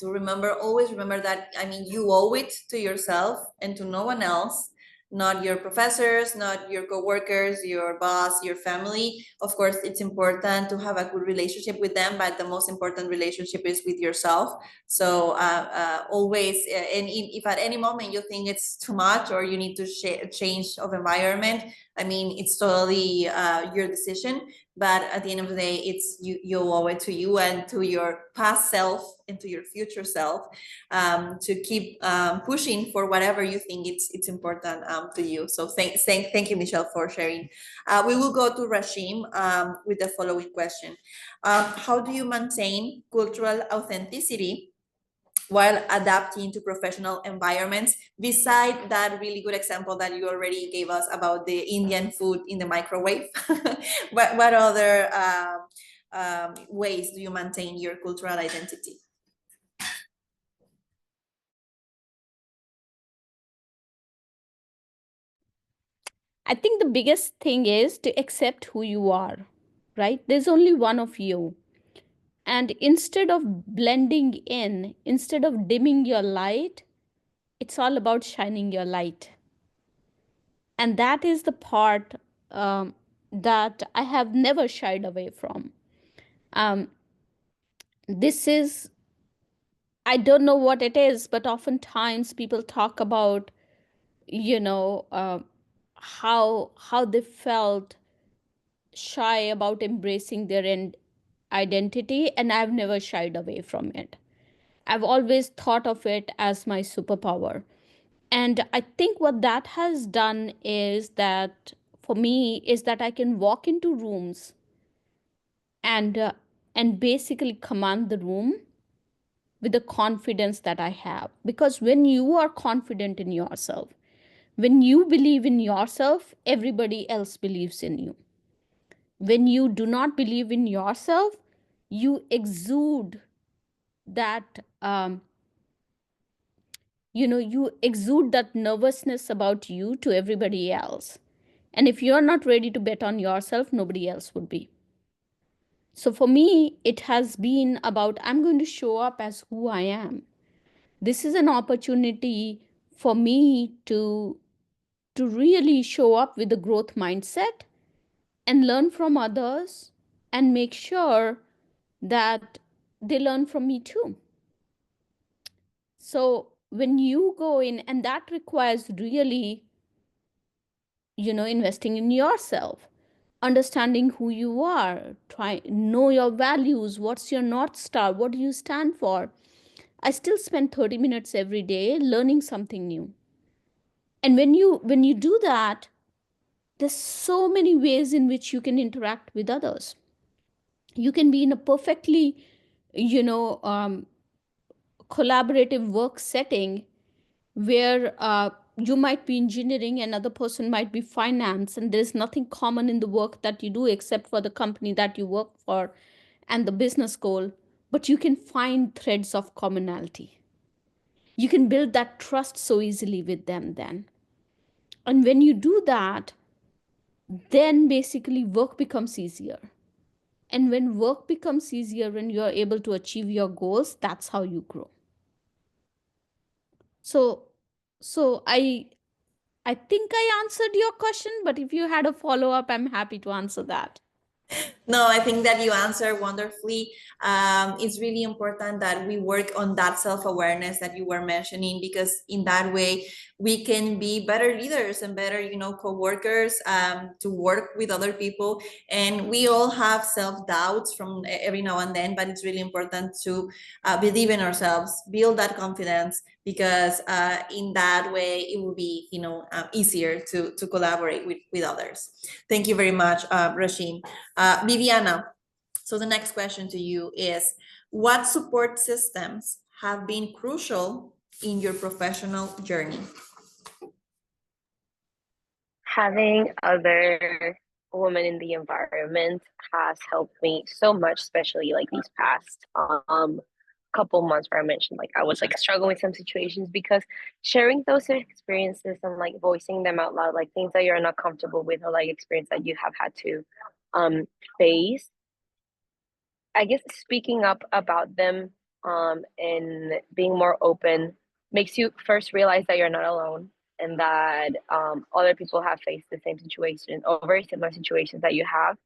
to remember, always remember that, I mean, you owe it to yourself and to no one else, not your professors, not your coworkers, your boss, your family. Of course, it's important to have a good relationship with them, but the most important relationship is with yourself. So always, and if at any moment you think it's too much or you need to change of environment, I mean, it's totally your decision. But at the end of the day, it's you owe it to you and to your past self and to your future self to keep pushing for whatever you think it's important to you. So thank you, Michelle, for sharing. We will go to Rashim with the following question. How do you maintain cultural authenticity while adapting to professional environments, beside that really good example that you already gave us about the Indian food in the microwave? what other ways do you maintain your cultural identity? I think the biggest thing is to accept who you are, right? There's only one of you. And instead of blending in, instead of dimming your light, it's all about shining your light. And that is the part that I have never shied away from. This is, I don't know what it is, but oftentimes people talk about, you know, how they felt shy about embracing their identity, and I've never shied away from it. I've always thought of it as my superpower. And I think what that has done is that, for me, is that I can walk into rooms and basically command the room with the confidence that I have. Because when you are confident in yourself, when you believe in yourself, everybody else believes in you. When you do not believe in yourself, you exude that you exude that nervousness about you to everybody else. And if you're not ready to bet on yourself, nobody else would be. So for me, it has been about, I'm going to show up as who I am. This is an opportunity for me to really show up with a growth mindset and learn from others and make sure that they learn from me too. So when you go in, and that requires really, investing in yourself, understanding who you are, know your values, what's your North Star, what do you stand for. I still spend 30 minutes every day learning something new. And when you do that, there's so many ways in which you can interact with others. You can be in a perfectly, collaborative work setting where you might be engineering, another person might be finance, and there's nothing common in the work that you do except for the company that you work for and the business goal, but you can find threads of commonality. You can build that trust so easily with them then. And when you do that, then basically work becomes easier. And when work becomes easier, when you're able to achieve your goals, that's how you grow. So I think I answered your question, but if you had a follow-up, I'm happy to answer that. No, I think that you answered wonderfully. It's really important that we work on that self-awareness that you were mentioning, because in that way we can be better leaders and better, co-workers, to work with other people. And we all have self-doubts from every now and then, but it's really important to believe in ourselves, build that confidence, because in that way it will be, easier to collaborate with others. Thank you very much, Rashim. Viviana, so the next question to you is, what support systems have been crucial in your professional journey? Having other women in the environment has helped me so much, especially like these past couple months where I mentioned like I was like struggling with some situations, because sharing those experiences and like voicing them out loud, like things that you're not comfortable with or like experience that you have had to face, I guess speaking up about them and being more open makes you first realize that you're not alone, and that other people have faced the same situation or very similar situations that you have,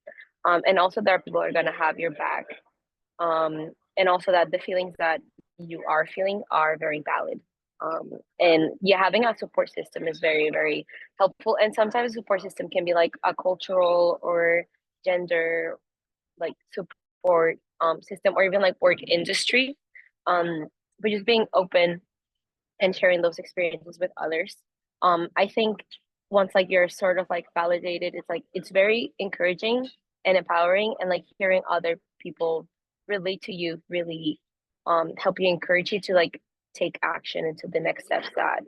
and also that people are going to have your back, and also that the feelings that you are feeling are very valid. And yeah, having a support system is very, very helpful. And sometimes support system can be like a cultural or gender like support system, or even like work industry. But just being open and sharing those experiences with others. I think once like you're sort of like validated, it's like it's very encouraging and empowering, and like hearing other people relate to you really help you, encourage you to like take action into the next steps that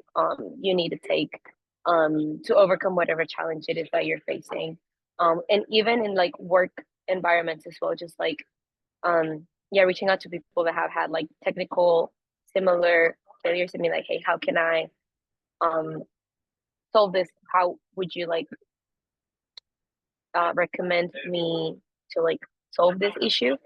you need to take to overcome whatever challenge it is that you're facing. And even in like work environments as well, just like yeah, reaching out to people that have had like technical similar failures and be like, hey, how can I solve this? How would you like recommend me to like solve this issue?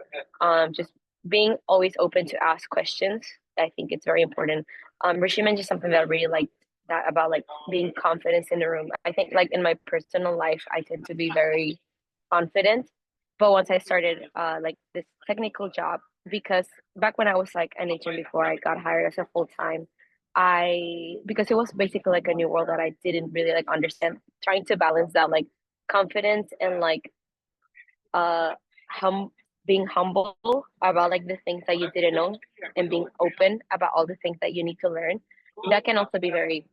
Just being always open to ask questions. I think it's very important. Rashim mentioned something that I really liked, that about like being confident in the room. I think like in my personal life, I tend to be very confident, but once I started like this technical job, because back when I was like an agent before I got hired as a full-time, because it was basically like a new world that I didn't really like understand, trying to balance that like confidence and like being humble about like the things that you didn't know, and being open about all the things that you need to learn. That can also be very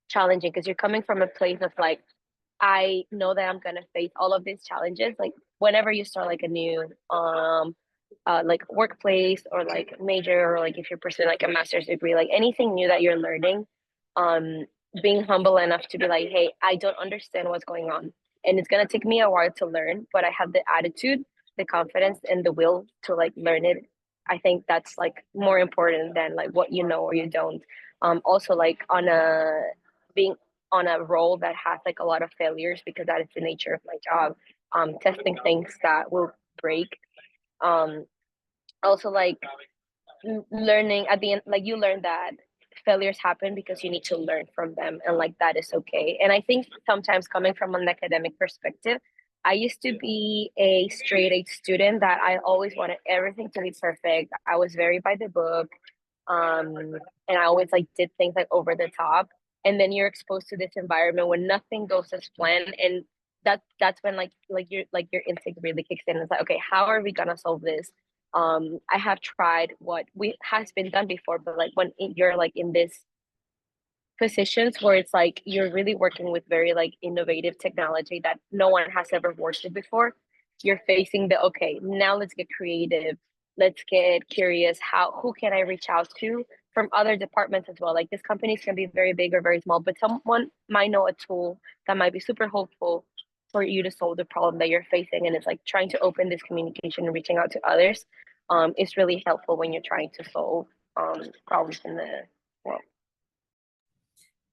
challenging, because you're coming from a place of like, I know that I'm gonna face all of these challenges. Like whenever you start like a new like workplace or like major, or like if you're pursuing like a master's degree, like anything new that you're learning, being humble enough to be like, hey, I don't understand what's going on, and it's gonna take me a while to learn, but I have the attitude, the confidence, and the will to like learn it. I think that's like more important than like what you know or you don't. Also like on a being on a role that has like a lot of failures, because that is the nature of my job, testing things that will break. Also like learning at the end, like you learn that failures happen because you need to learn from them, and like that is okay. And I think sometimes coming from an academic perspective, I used to be a straight A student that I always wanted everything to be perfect. I was very by the book, and I always like did things like over the top. And then you're exposed to this environment when nothing goes as planned, and that's when like your instinct really kicks in. It's like, okay, how are we gonna solve this? I have tried what we has been done before, but like when you're like in this positions where it's like you're really working with very like innovative technology that no one has ever worked with before, you're facing the, okay, now let's get creative, let's get curious, who can I reach out to from other departments as well. Like these companies can be very big or very small, but someone might know a tool that might be super helpful for you to solve the problem that you're facing. And it's like trying to open this communication and reaching out to others is really helpful when you're trying to solve problems in the world.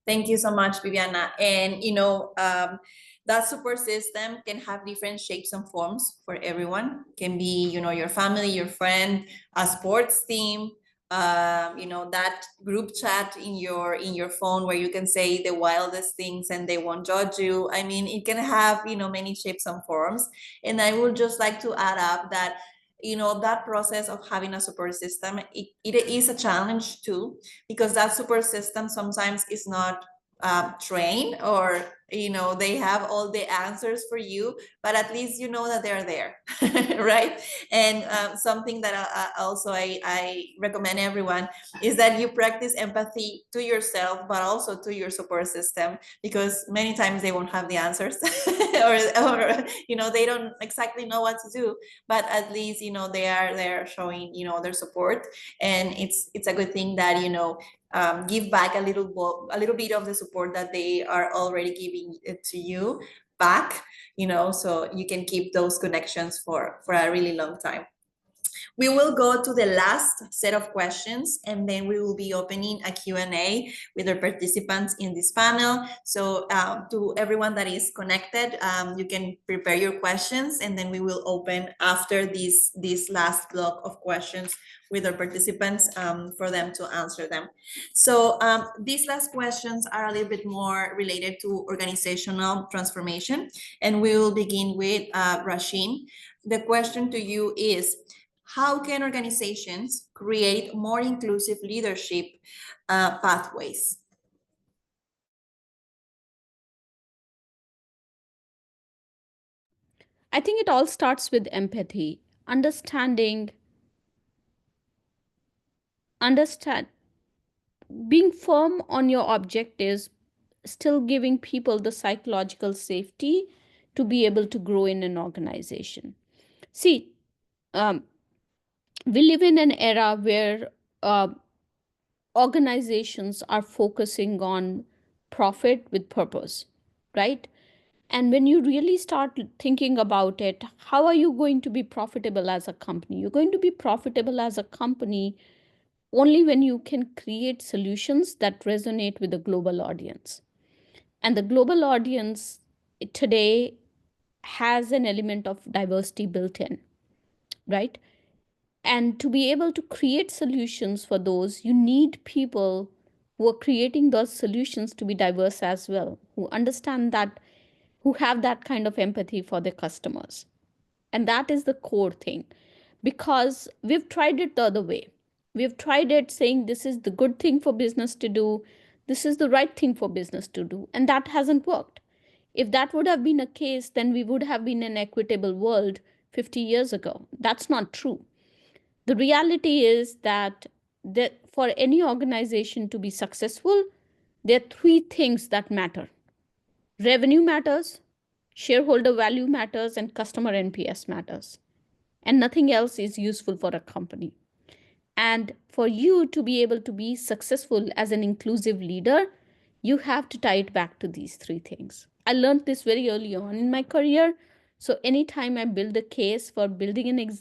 Thank you so much, Viviana. And you know, that support system can have different shapes and forms for everyone. Can be, you know, your family, your friend, a sports team, you know, that group chat in your phone where you can say the wildest things and they won't judge you. I mean, it can have, you know, many shapes and forms. And I would just like to add up that, you know, that process of having a support system, it is a challenge too, because that support system sometimes is not trained, or you know, they have all the answers for you, but at least you know that they're there. Right? And something that I recommend everyone is that you practice empathy to yourself, but also to your support system, because many times they won't have the answers, or you know, they don't exactly know what to do, but at least, you know, they're showing, you know, their support. And it's a good thing that, you know, give back a little bit of the support that they are already giving it to you. back, you know, so you can keep those connections for a really long time. We will go to the last set of questions, and then we will be opening a Q&A with our participants in this panel. So to everyone that is connected, you can prepare your questions, and then we will open after this last block of questions with our participants for them to answer them. So these last questions are a little bit more related to organizational transformation, and we will begin with Rashim. The question to you is, how can organizations create more inclusive leadership pathways? I think it all starts with empathy, being firm on your objectives, still giving people the psychological safety to be able to grow in an organization. See, we live in an era where organizations are focusing on profit with purpose, right? And when you really start thinking about it, how are you going to be profitable as a company? You're going to be profitable as a company only when you can create solutions that resonate with the global audience. And the global audience today has an element of diversity built in, right? And to be able to create solutions for those, you need people who are creating those solutions to be diverse as well, who understand that, who have that kind of empathy for their customers. And that is the core thing, because we've tried it the other way. We've tried it saying this is the good thing for business to do, this is the right thing for business to do, and that hasn't worked. If that would have been a case, then we would have been an equitable world 50 years ago. That's not true. The reality is that for any organization to be successful, there are three things that matter. Revenue matters, shareholder value matters, and customer NPS matters. And nothing else is useful for a company. And for you to be able to be successful as an inclusive leader, you have to tie it back to these three things. I learned this very early on in my career. So anytime I build a case for building an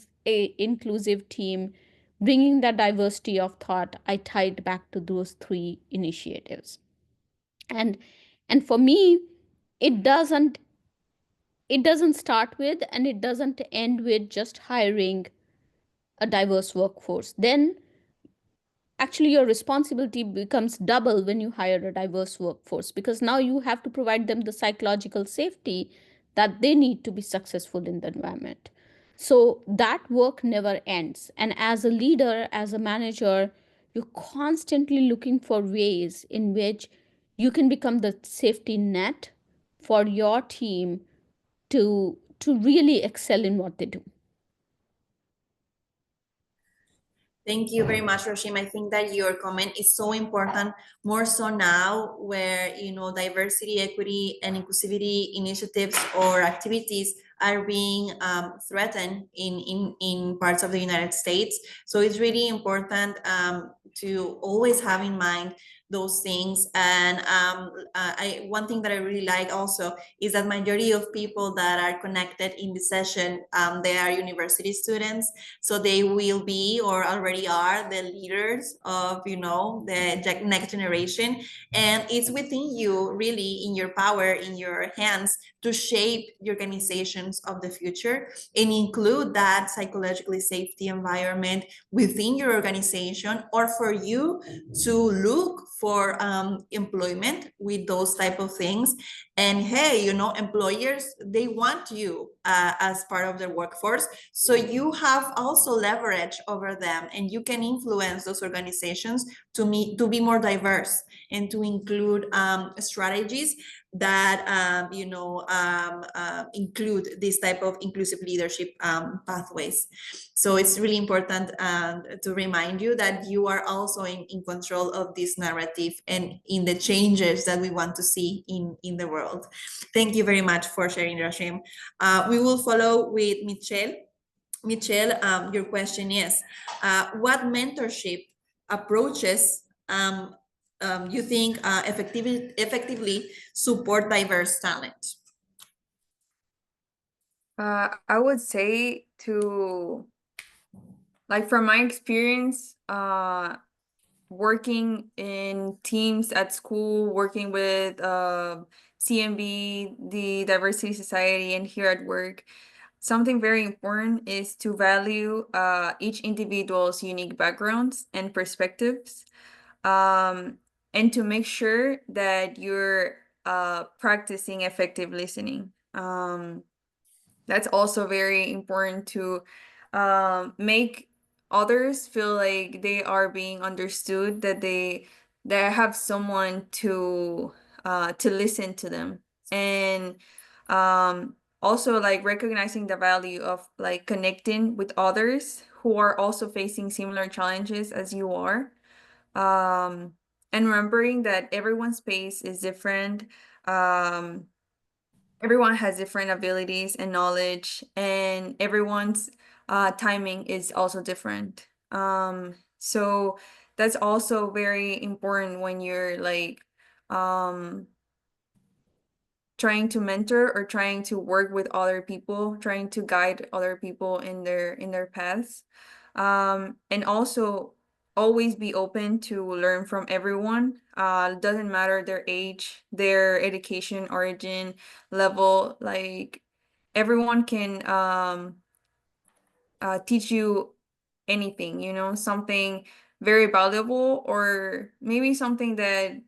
inclusive team, bringing that diversity of thought, I tie it back to those three initiatives. And for me, it doesn't start with, and it doesn't end with just hiring a diverse workforce. Then actually your responsibility becomes double when you hire a diverse workforce, because now you have to provide them the psychological safety that they need to be successful in the environment. So that work never ends. And as a leader, as a manager, you're constantly looking for ways in which you can become the safety net for your team to really excel in what they do. Thank you very much, Rashim. I think that your comment is so important, more so now where, you know, diversity, equity, and inclusivity initiatives or activities are being threatened in parts of the United States. So it's really important to always have in mind those things. And one thing that I really like also is that majority of people that are connected in the session, they are university students. So they will be, or already are, the leaders of, you know, the next generation. And it's within you, really, in your power, in your hands, to shape the organizations of the future and include that psychologically safety environment within your organization, or for you to look for employment with those type of things. And hey, you know, employers, they want you as part of their workforce. So you have also leverage over them, and you can influence those organizations to be more diverse and to include strategies that include this type of inclusive leadership pathways. So it's really important to remind you that you are also in control of this narrative and in the changes that we want to see in the world. Thank you very much for sharing, Rashim. We will follow with Michelle. Michelle, your question is, what mentorship approaches you think effectively support diverse talent? I would say to, like, from my experience, working in teams at school, working with CMB, the Diversity Society, and here at work, something very important is to value each individual's unique backgrounds and perspectives, and to make sure that you're practicing effective listening. That's also very important to make others feel like they are being understood, that they have someone to listen to them, and also like recognizing the value of like connecting with others who are also facing similar challenges as you are, and remembering that everyone's pace is different. Everyone has different abilities and knowledge, and everyone's timing is also different. So that's also very important when you're like trying to mentor or trying to work with other people, trying to guide other people in their paths. And also always be open to learn from everyone. Doesn't matter their age, their education, origin, level, like everyone can teach you anything, you know, something very valuable, or maybe something that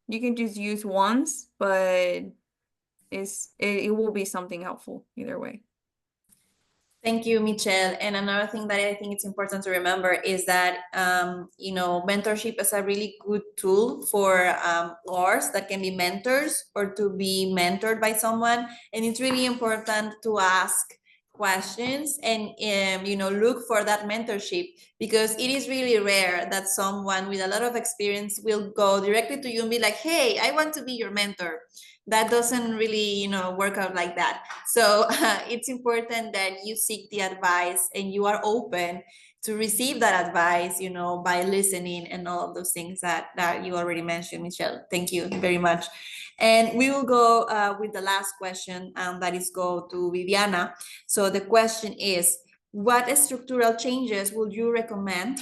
you can just use once, but it will be something helpful either way. Thank you, Michelle. And another thing that I think it's important to remember is that, you know, mentorship is a really good tool for ours that can be mentors or to be mentored by someone. And it's really important to ask questions and, you know, look for that mentorship, because it is really rare that someone with a lot of experience will go directly to you and be like, hey, I want to be your mentor. That doesn't really, you know, work out like that. So it's important that you seek the advice and you are open to receive that advice, you know, by listening and all of those things that you already mentioned, Michelle. Thank you very much. And we will go with the last question, that is go to Viviana. So the question is, what structural changes would you recommend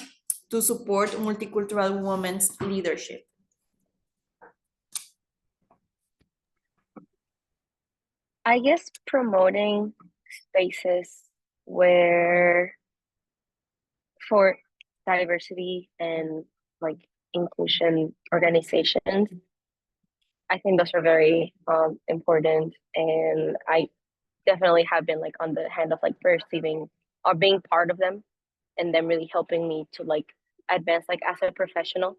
to support multicultural women's leadership? I guess promoting spaces where for diversity and like inclusion organizations, I think those are very important, and I definitely have been like on the hand of like perceiving or being part of them, and them really helping me to like advance like as a professional,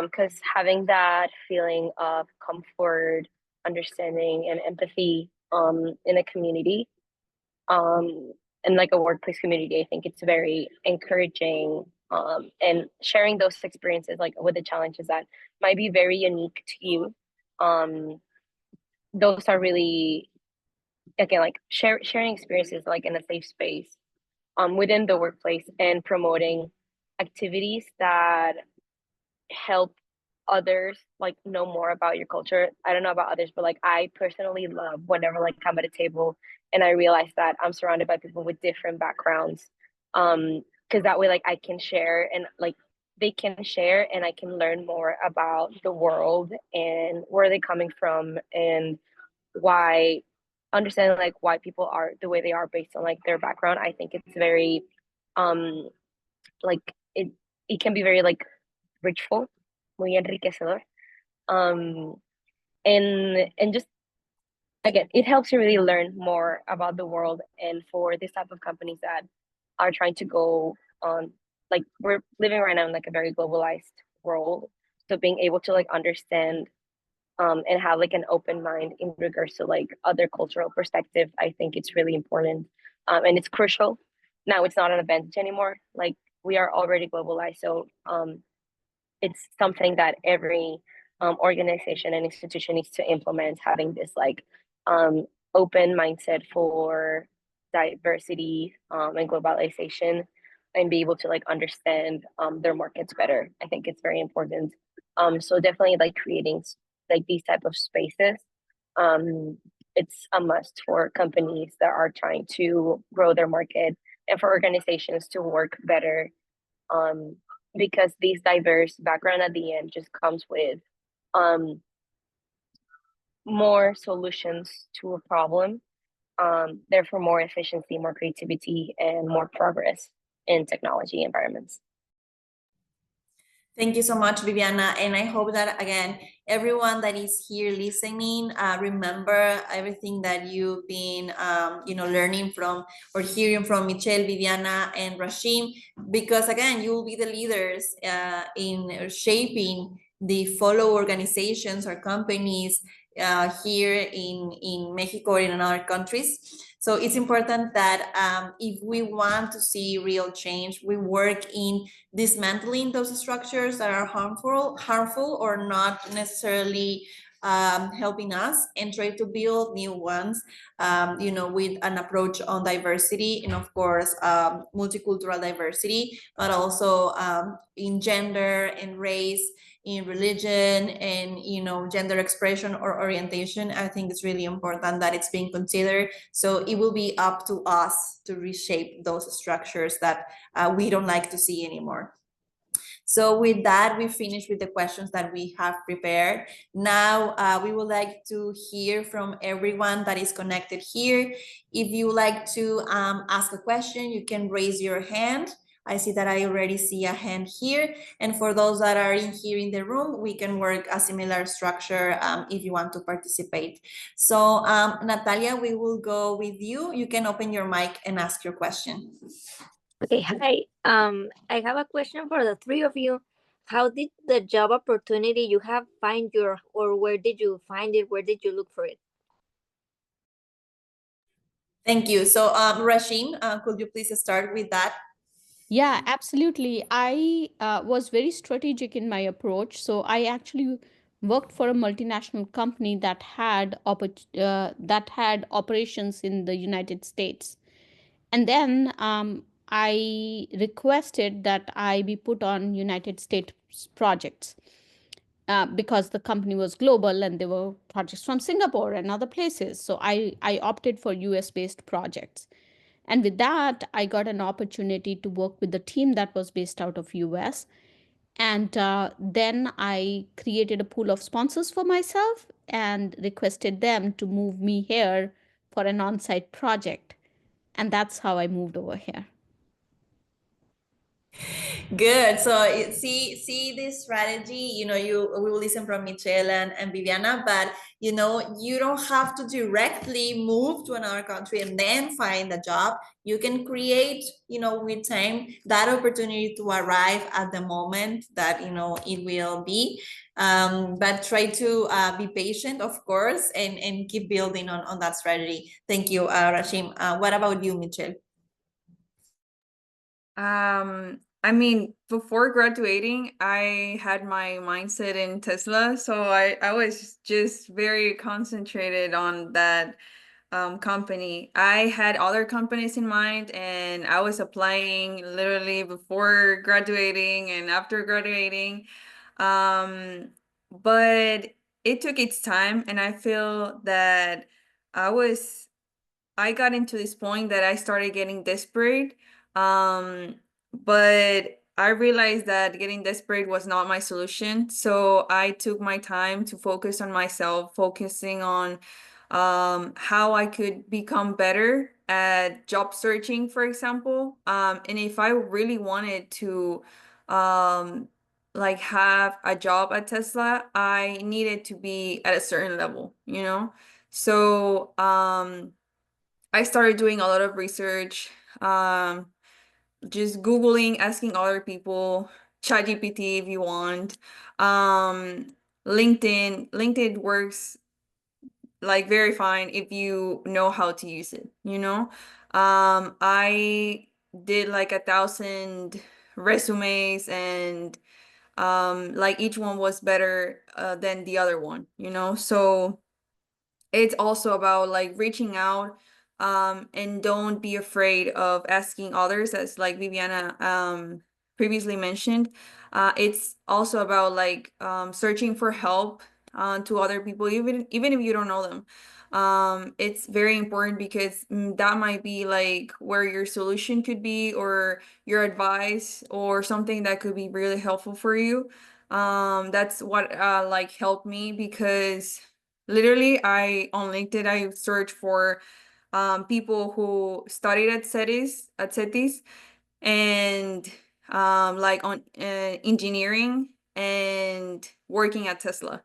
because having that feeling of comfort, understanding, and empathy in a community, in like a workplace community, I think it's very encouraging, and sharing those experiences like with the challenges that might be very unique to you. Those are really, again, like sharing experiences like in a safe space within the workplace, and promoting activities that help others like know more about your culture. I don't know about others, but like I personally love whenever like I'm at a table and I realize that I'm surrounded by people with different backgrounds, because that way like I can share, and like they can share, and I can learn more about the world and where they're coming from, and why, understanding like why people are the way they are based on like their background. I think it's very like it can be very like richful, muy enriquecedor, and just again, it helps you really learn more about the world. And for this type of companies that are trying to go on, like we're living right now in like a very globalized world, so being able to like understand and have like an open mind in regards to like other cultural perspectives, I think it's really important, and it's crucial. Now it's not an advantage anymore. Like we are already globalized, so it's something that every organization and institution needs to implement, having this like open mindset for diversity and globalization, and be able to like understand their markets better. I think it's very important. So definitely like creating like these type of spaces it's a must for companies that are trying to grow their market and for organizations to work better, because these diverse background at the end just comes with more solutions to a problem, therefore more efficiency, more creativity, and more progress in technology environments. Thank you so much, Viviana. And I hope that, again, everyone that is here listening, remember everything that you've been, learning from or hearing from Michelle, Viviana, and Rashim, because, again, you will be the leaders in shaping the follow organizations or companies here in Mexico or in other countries. So it's important that if we want to see real change, we work in dismantling those structures that are harmful or not necessarily helping us, and try to build new ones, with an approach on diversity and, of course, multicultural diversity, but also in gender and race, in religion, and gender expression or orientation. I think it's really important that it's being considered. So it will be up to us to reshape those structures that we don't like to see anymore. So with that, we finish with the questions that we have prepared. Now, we would like to hear from everyone that is connected here. If you would like to ask a question, you can raise your hand. I see that I already see a hand here. And for those that are here in the room, we can work a similar structure if you want to participate. So Natalia, we will go with you. You can open your mic and ask your question. Okay, hi. I have a question for the three of you. How did the job opportunity you have find or where did you find it? Where did you look for it? Thank you. So Rashim, could you please start with that? Yeah, absolutely. I was very strategic in my approach. So I actually worked for a multinational company that had operations in the United States. And then I requested that I be put on United States projects because the company was global and there were projects from Singapore and other places. So I opted for US-based projects. And with that, I got an opportunity to work with the team that was based out of US. And then I created a pool of sponsors for myself and requested them to move me here for an on-site project. And that's how I moved over here. Good. So see this strategy, we will listen from Michelle and Viviana, but you don't have to directly move to another country and then find a job. You can create, with time, that opportunity to arrive at the moment that, it will be. But try to be patient, of course, and keep building on that strategy. Thank you, Rashim. What about you, Michelle? I mean, before graduating, I had my mindset in Tesla, so I was just very concentrated on that company. I had other companies in mind, and I was applying literally before graduating and after graduating. But it took its time, and I feel that I got into this point that I started getting desperate. But I realized that getting desperate was not my solution. So I took my time to focus on myself, focusing on how I could become better at job searching, for example. And if I really wanted to have a job at Tesla, I needed to be at a certain level, So I started doing a lot of research, just Googling, asking other people, ChatGPT if you want. LinkedIn works very fine if you know how to use it, I did 1,000 resumes, and each one was better than the other one, So it's also about reaching out, and don't be afraid of asking others, as Viviana previously mentioned. It's also about searching for help to other people, even if you don't know them. it's very important because that might be like where your solution could be, or your advice, or something that could be really helpful for you. That's what like helped me, because literally on LinkedIn I searched for people who studied at CETYS, and like on engineering and working at Tesla.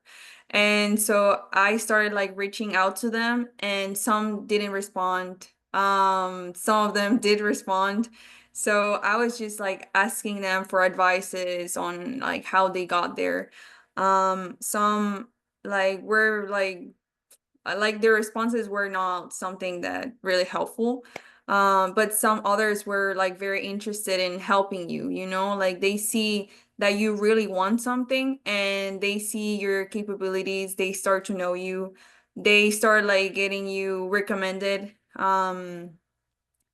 And so I started like reaching out to them, and some didn't respond. Some of them did respond. So I was just like asking them for advices on like how they got there. Some like were like their responses were not something that really helpful. But some others were like very interested in helping you, like they see that you really want something, and they see your capabilities, they start to know you, they start like getting you recommended in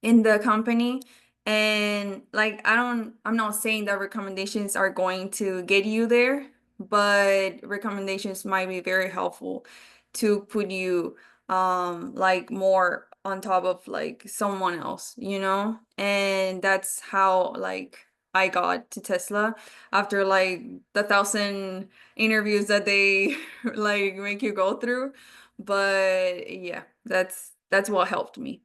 the company. And like I'm not saying that recommendations are going to get you there, but recommendations might be very helpful to put you like more on top of like someone else, and that's how like I got to Tesla after like the 1,000 interviews that they like make you go through. But yeah, that's what helped me.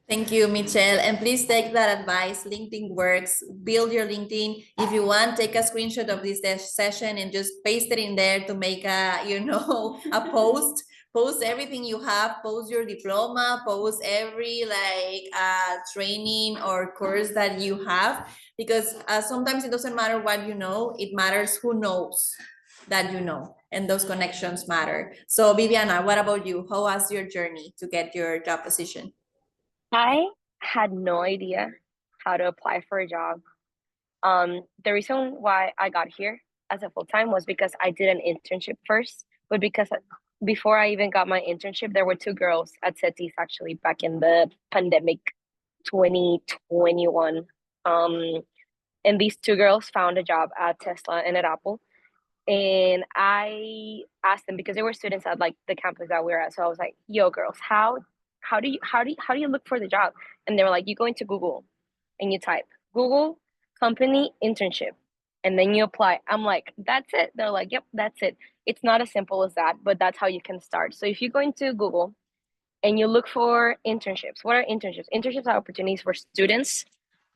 Thank you, Michelle. And please take that advice. LinkedIn works. Build your LinkedIn. If you want, take a screenshot of this session and just paste it in there to make a, a post. Post everything you have. Post your diploma. Post every training or course that you have. Because sometimes it doesn't matter what you know. It matters who knows that you know. And those connections matter. So Viviana, what about you? How was your journey to get your job position? I had no idea how to apply for a job. The reason why I got here as a full-time was because I did an internship first, but because before I even got my internship, there were two girls at CETYS actually back in the pandemic 2021. And these two girls found a job at Tesla and at Apple. And I asked them, because they were students at like the campus that we were at. So I was like, yo, girls, how do you look for the job? And they were like, you go into Google and you type Google company internship, and then you apply. I'm like, that's it? They're like, yep, that's it. It's not as simple as that, but that's how you can start. So if you go into Google and you look for internships, what are internships? Internships are opportunities for students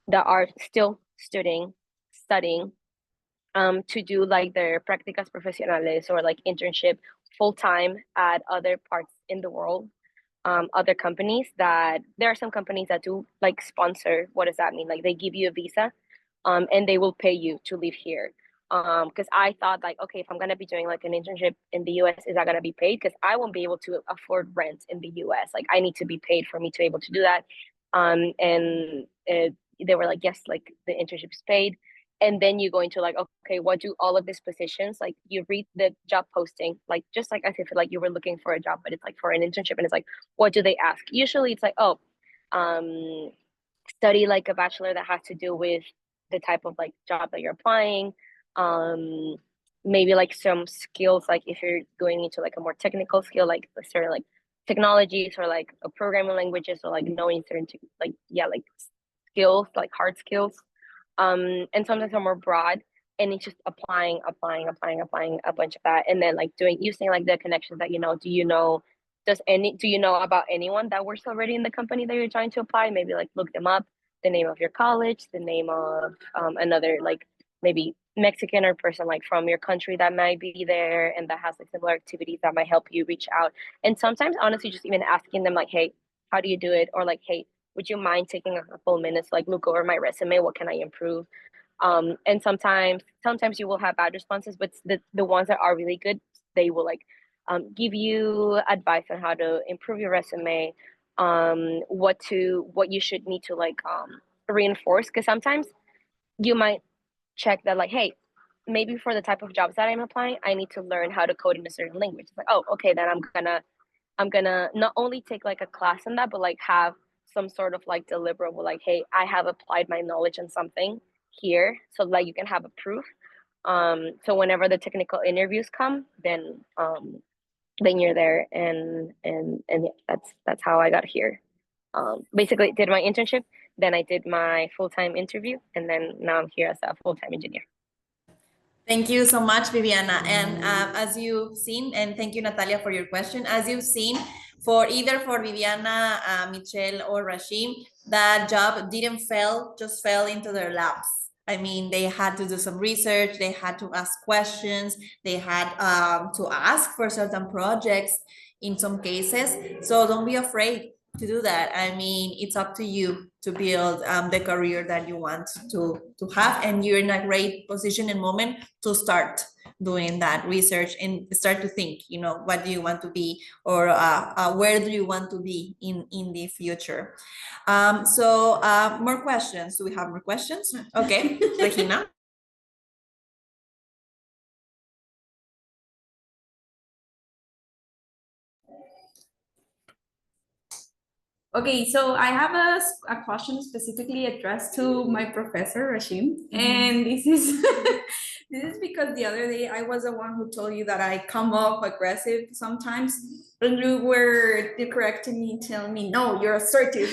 that are still studying to do like their prácticas profesionales or like internship full-time at other parts in the world. Other companies that there are some companies that do like sponsor. What does that mean? Like they give you a visa and they will pay you to live here. Because I thought like, okay, if I'm gonna be doing like an internship in the US, is that gonna be paid? Because I won't be able to afford rent in the US. Like I need to be paid for me to be able to do that. And they were like, yes, like the internship is paid. And then you go into like, okay, what do all of these positions, like you read the job posting, like just like as if like you were looking for a job, but it's like for an internship, and it's like, what do they ask? Usually it's like, oh, study like a bachelor that has to do with the type of like job that you're applying. Maybe like some skills, like if you're going into like a more technical skill, like certain like technologies or like programming languages, or like knowing certain like skills, like hard skills. And sometimes they're more broad, and it's just applying a bunch of that, and then like using like the connections that do you know about anyone that works already in the company that you're trying to apply? Maybe like look them up, the name of your college, the name of another like maybe Mexican or person like from your country that might be there and that has like similar activities that might help you reach out. And sometimes honestly just even asking them like, hey, how do you do it? Or like, hey, would you mind taking a couple minutes, like look over my resume, what can I improve? And sometimes you will have bad responses, but the ones that are really good, they will like give you advice on how to improve your resume, what you should need to like reinforce. Because sometimes you might check that like, hey, maybe for the type of jobs that I'm applying, I need to learn how to code in a certain language. It's like, oh, okay, then I'm gonna not only take like a class in that, but like have some sort of like deliverable, like, hey, I have applied my knowledge on something here, so like you can have a proof. So whenever the technical interviews come, then tenure there, and yeah, that's how I got here. Basically did my internship, then I did my full-time interview, and then now I'm here as a full-time engineer. Thank you so much, Viviana. And as you've seen, and thank you, Natalia, for your question. As you've seen, for either for Viviana, Michelle, or Rashim, that job didn't just fell into their laps. I mean, they had to do some research, they had to ask questions, they had to ask for certain projects in some cases. So don't be afraid to do that. I mean, it's up to you to build the career that you want to have, and you're in a great position and moment to start doing that research and start to think, you know, what do you want to be, or where do you want to be in the future. So more questions. Do we have more questions? Okay, Regina. Okay, so I have a question specifically addressed to my professor, Rashim, and this is this is because the other day I was the one who told you that I come off aggressive sometimes, and you were correcting me, telling me, no, you're assertive.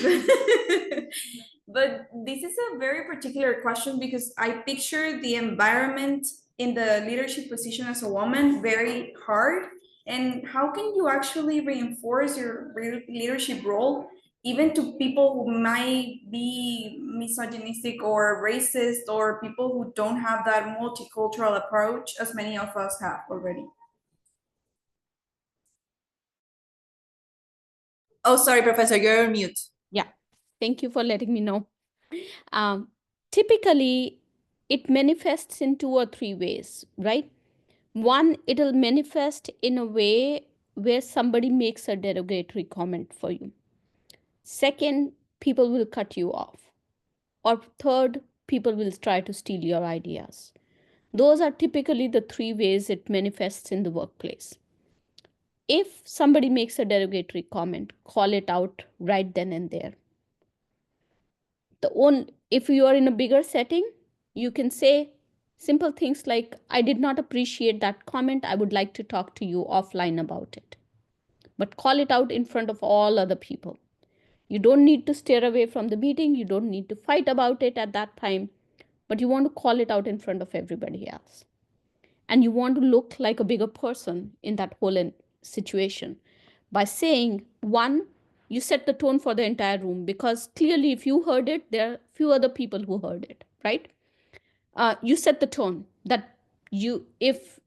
But this is a very particular question because I picture the environment in the leadership position as a woman very hard. And how can you actually reinforce your leadership role even to people who might be misogynistic or racist, or people who don't have that multicultural approach as many of us have already? Oh, sorry, Professor, you're on mute. Yeah, thank you for letting me know. Typically, it manifests in 2 or 3 ways, right? One, it'll manifest in a way where somebody makes a derogatory comment for you. Second, people will cut you off. Or third, people will try to steal your ideas. Those are typically the 3 ways it manifests in the workplace. If somebody makes a derogatory comment, call it out right then and there. If you are in a bigger setting, you can say simple things like, I did not appreciate that comment. I would like to talk to you offline about it. But call it out in front of all other people. You don't need to steer away from the meeting. You don't need to fight about it at that time, but you want to call it out in front of everybody else. And you want to look like a bigger person in that whole situation by saying, one, you set the tone for the entire room, because clearly if you heard it, there are few other people who heard it, right? You set the tone that you set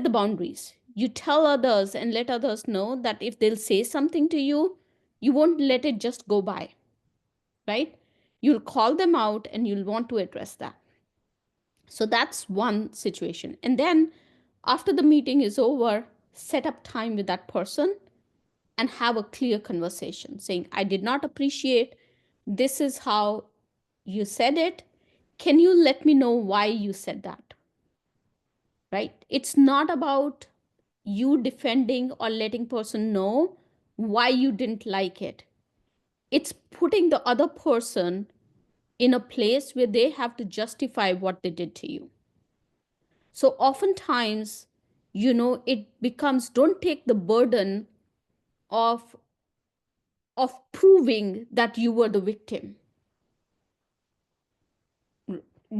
the boundaries. You tell others and let others know that if they'll say something to you, you won't let it just go by, right? You'll call them out and you'll want to address that. So that's one situation. And then after the meeting is over, set up time with that person and have a clear conversation saying, I did not appreciate, this is how you said it. Can you let me know why you said that? Right? It's not about you defending or letting person know why you didn't like it. It's putting the other person in a place where they have to justify what they did to you. So oftentimes, it becomes, don't take the burden of proving that you were the victim.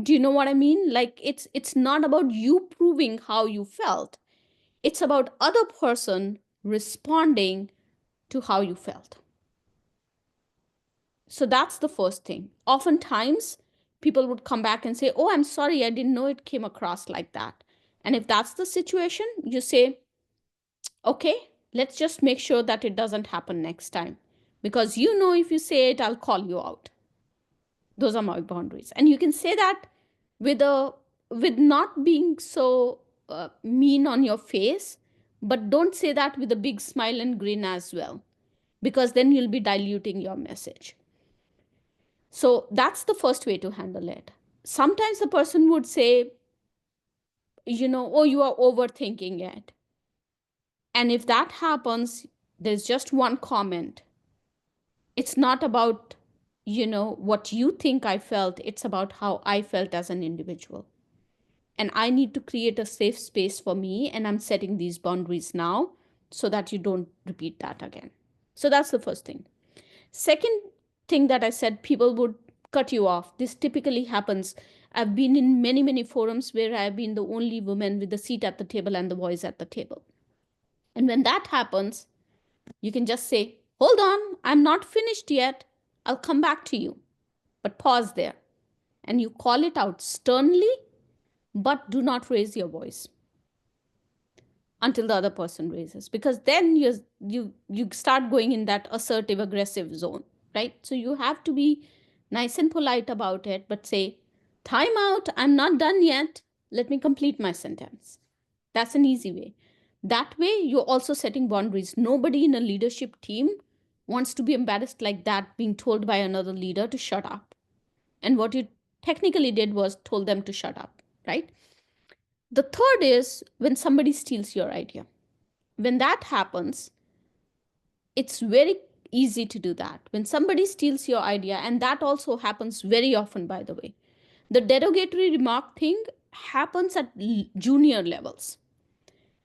Do you know what I mean? Like, it's not about you proving how you felt. It's about other person responding to how you felt. So that's the first thing. Oftentimes, people would come back and say, oh, I'm sorry, I didn't know it came across like that. And if that's the situation, you say, okay, let's just make sure that it doesn't happen next time. Because if you say it, I'll call you out. Those are my boundaries. And you can say that with not being so mean on your face, but don't say that with a big smile and grin as well, because then you'll be diluting your message. So that's the first way to handle it. Sometimes the person would say, oh, you are overthinking it. And if that happens, there's just one comment. It's not about, what you think I felt. It's about how I felt as an individual. and I need to create a safe space for me, and I'm setting these boundaries now so that you don't repeat that again. So that's the first thing. Second thing that I said, people would cut you off. This typically happens. I've been in many, many forums where I've been the only woman with the seat at the table and the voice at the table. And when that happens, you can just say, hold on, I'm not finished yet. I'll come back to you. But pause there. And you call it out sternly, but do not raise your voice until the other person raises, because then you start going in that assertive, aggressive zone, right? So you have to be nice and polite about it, but say, time out, I'm not done yet. Let me complete my sentence. That's an easy way. That way, you're also setting boundaries. Nobody in a leadership team wants to be embarrassed like that, being told by another leader to shut up. And what you technically did was told them to shut up, right? The third is when somebody steals your idea. When that happens, it's very easy to do that. When somebody steals your idea, and that also happens very often, by the way. The derogatory remark thing happens at junior levels.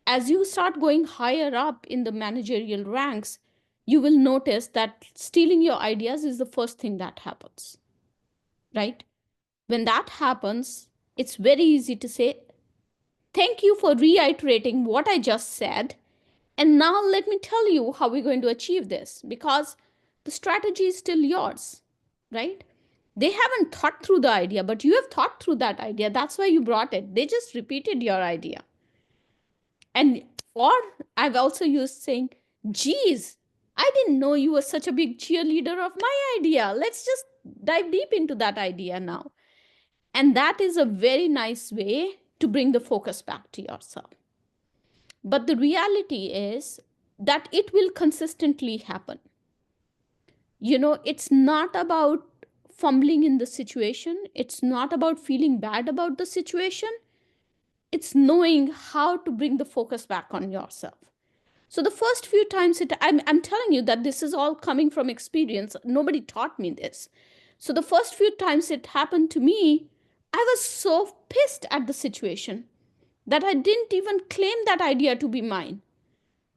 As you start going higher up in the managerial ranks, you will notice that stealing your ideas is the first thing that happens, right? When that happens, it's very easy to say, thank you for reiterating what I just said. And now let me tell you how we're going to achieve this, because the strategy is still yours, right? They haven't thought through the idea, but you have thought through that idea. That's why you brought it. They just repeated your idea. And or I've also used saying, geez, I didn't know you were such a big cheerleader of my idea. Let's just dive deep into that idea now. And that is a very nice way to bring the focus back to yourself. But the reality is that it will consistently happen. You know, it's not about fumbling in the situation. It's not about feeling bad about the situation. It's knowing how to bring the focus back on yourself. So the first few times, I'm telling you that this is all coming from experience. Nobody taught me this. So the first few times it happened to me, I was so pissed at the situation that I didn't even claim that idea to be mine.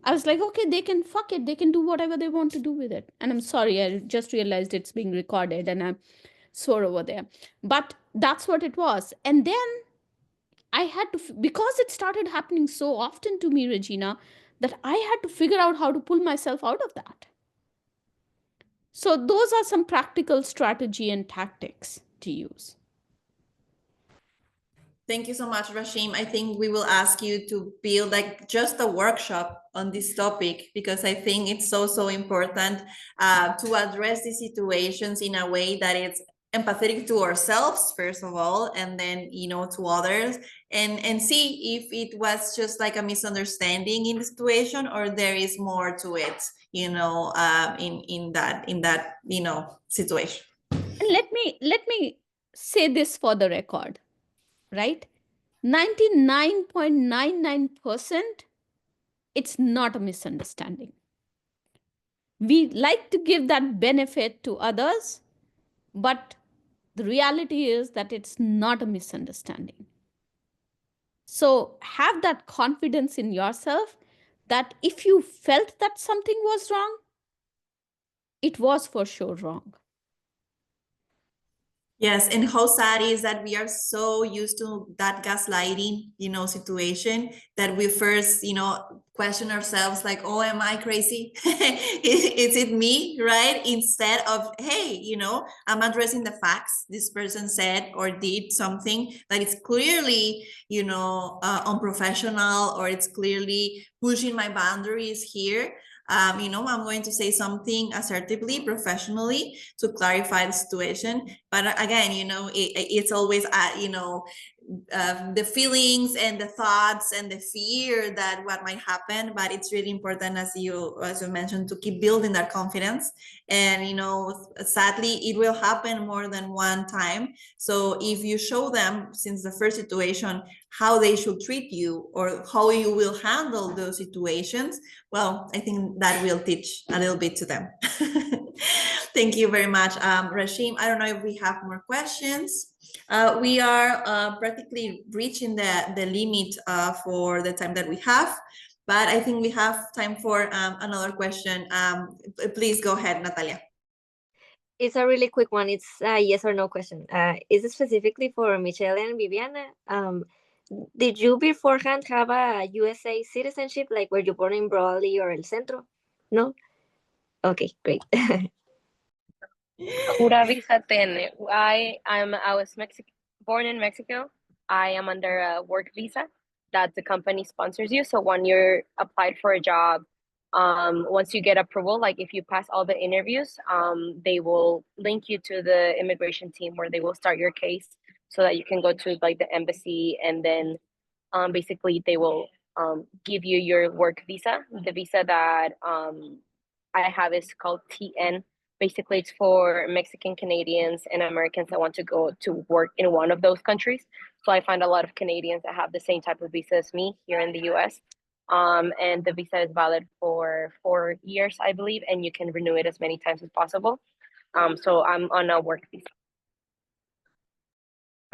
I was like, okay, they can fuck it. They can do whatever they want to do with it. And I'm sorry, I just realized it's being recorded and I swore over there. But that's what it was. And then I had to, because it started happening so often to me, Regina, that I had to figure out how to pull myself out of that. So those are some practical strategy and tactics to use. Thank you so much, Rashim. I think we will ask you to build like just a workshop on this topic, because I think it's so important to address these situations in a way that it's empathetic to ourselves, first of all, and then, you know, to others, and see if it was just like a misunderstanding in the situation or there is more to it, you know, in that, you know, situation. And let me say this for the record. Right? 99.99%, it's not a misunderstanding. We like to give that benefit to others, but the reality is that it's not a misunderstanding. So have that confidence in yourself that if you felt that something was wrong, it was for sure wrong. Yes, and how sad is that we are so used to that gaslighting, you know, situation that we first, you know, question ourselves like, oh, am I crazy? Is it me, right? Instead of, hey, you know, I'm addressing the facts. This person said or did something that is clearly, you know, unprofessional, or it's clearly pushing my boundaries here. You know, I'm going to say something assertively, professionally to clarify the situation. But again, you know, it's always, you know, the feelings and the thoughts and the fear that what might happen. But it's really important, as you mentioned, to keep building that confidence. And, you know, sadly, it will happen more than one time. So if you show them since the first situation how they should treat you or how you will handle those situations, well, I think that will teach a little bit to them. Thank you very much, Rashim. I don't know if we have more questions. We are practically reaching the limit for the time that we have, but I think we have time for another question. Please go ahead, Natalia. It's a really quick one. It's a yes or no question. Is it specifically for Michelle and Viviana? Did you beforehand have a USA citizenship, like were you born in Broadly or El Centro? No? Okay, great. Pura visa tiene. I was born in Mexico. I am under a work visa that the company sponsors you. So when you're applied for a job, once you get approval, like if you pass all the interviews, they will link you to the immigration team where they will start your case so that you can go to like the embassy, and then basically they will give you your work visa. The visa that I have is called TN. Basically, it's for Mexican Canadians and Americans that want to go to work in one of those countries. So I find a lot of Canadians that have the same type of visa as me here in the US. And the visa is valid for 4 years, I believe, and you can renew it as many times as possible. So I'm on a work visa.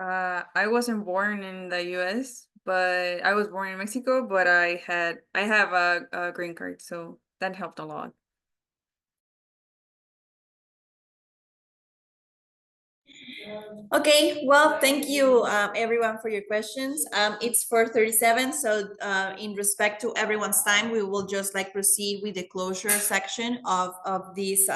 I wasn't born in the US, but I was born in Mexico, but I have a green card, so that helped a lot. Okay, well, thank you everyone for your questions. It's 4:37, so in respect to everyone's time, we will just like proceed with the closure section of this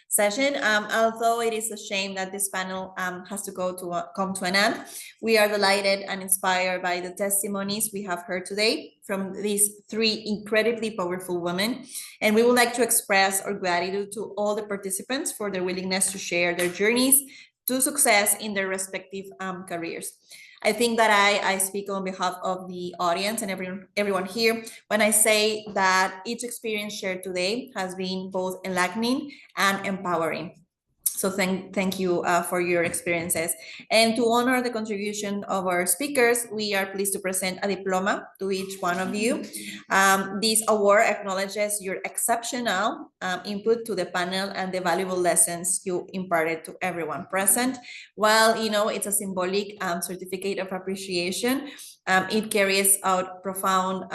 session. Although it is a shame that this panel has to come to an end, we are delighted and inspired by the testimonies we have heard today from these 3 incredibly powerful women. And we would like to express our gratitude to all the participants for their willingness to share their journeys to success in their respective careers. I think that I speak on behalf of the audience and everyone here when I say that each experience shared today has been both enlightening and empowering. So thank you for your experiences. And to honor the contribution of our speakers, we are pleased to present a diploma to each one of you. This award acknowledges your exceptional input to the panel and the valuable lessons you imparted to everyone present. While it's a symbolic certificate of appreciation, it carries out profound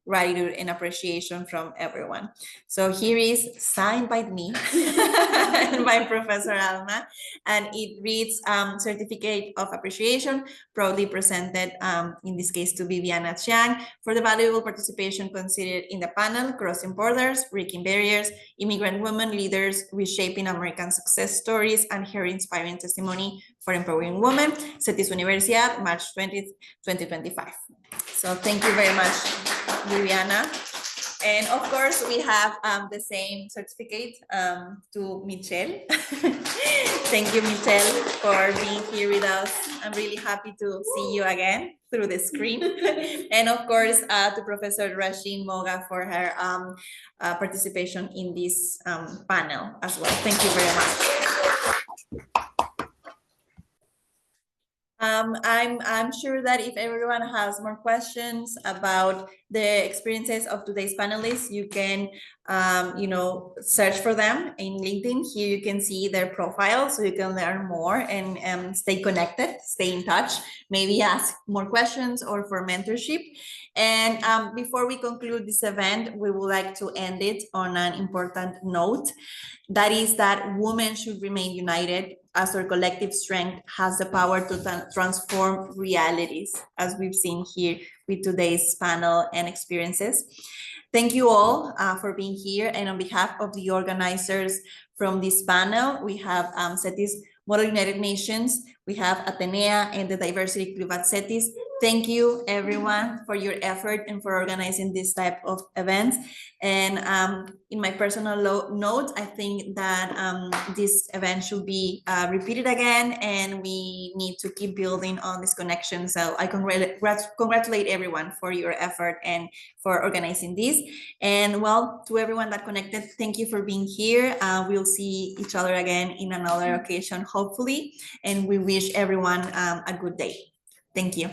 gratitude and appreciation from everyone. So here is signed by me and by Professor Alma, and it reads Certificate of Appreciation, proudly presented in this case to Viviana Chiang for the valuable participation considered in the panel, Crossing Borders, Breaking Barriers, Immigrant Women Leaders, Reshaping American Success Stories, and her inspiring testimony for empowering women, CETYS Universidad, March 20th, 2025. So thank you very much, Viviana. And of course, we have the same certificate to Michelle. Thank you, Michelle, for being here with us. I'm really happy to see you again through the screen. And of course, to Professor Rashim Mogha for her participation in this panel as well. Thank you very much. I'm sure that if everyone has more questions about the experiences of today's panelists, you can, search for them in LinkedIn. Here you can see their profile, so you can learn more and stay connected, stay in touch, maybe ask more questions or for mentorship. And before we conclude this event, we would like to end it on an important note. That is that women should remain united as our collective strength has the power to transform realities, as we've seen here with today's panel and experiences. Thank you all for being here. And on behalf of the organizers from this panel, we have CETYS Model United Nations, we have ATENEA and the Diversity Club at CETYS. Thank you everyone for your effort and for organizing this type of events. And in my personal note, I think that this event should be repeated again, and we need to keep building on this connection. So I congratulate everyone for your effort and for organizing this. And well, to everyone that connected, thank you for being here. We'll see each other again in another occasion, hopefully. And we wish everyone a good day. Thank you.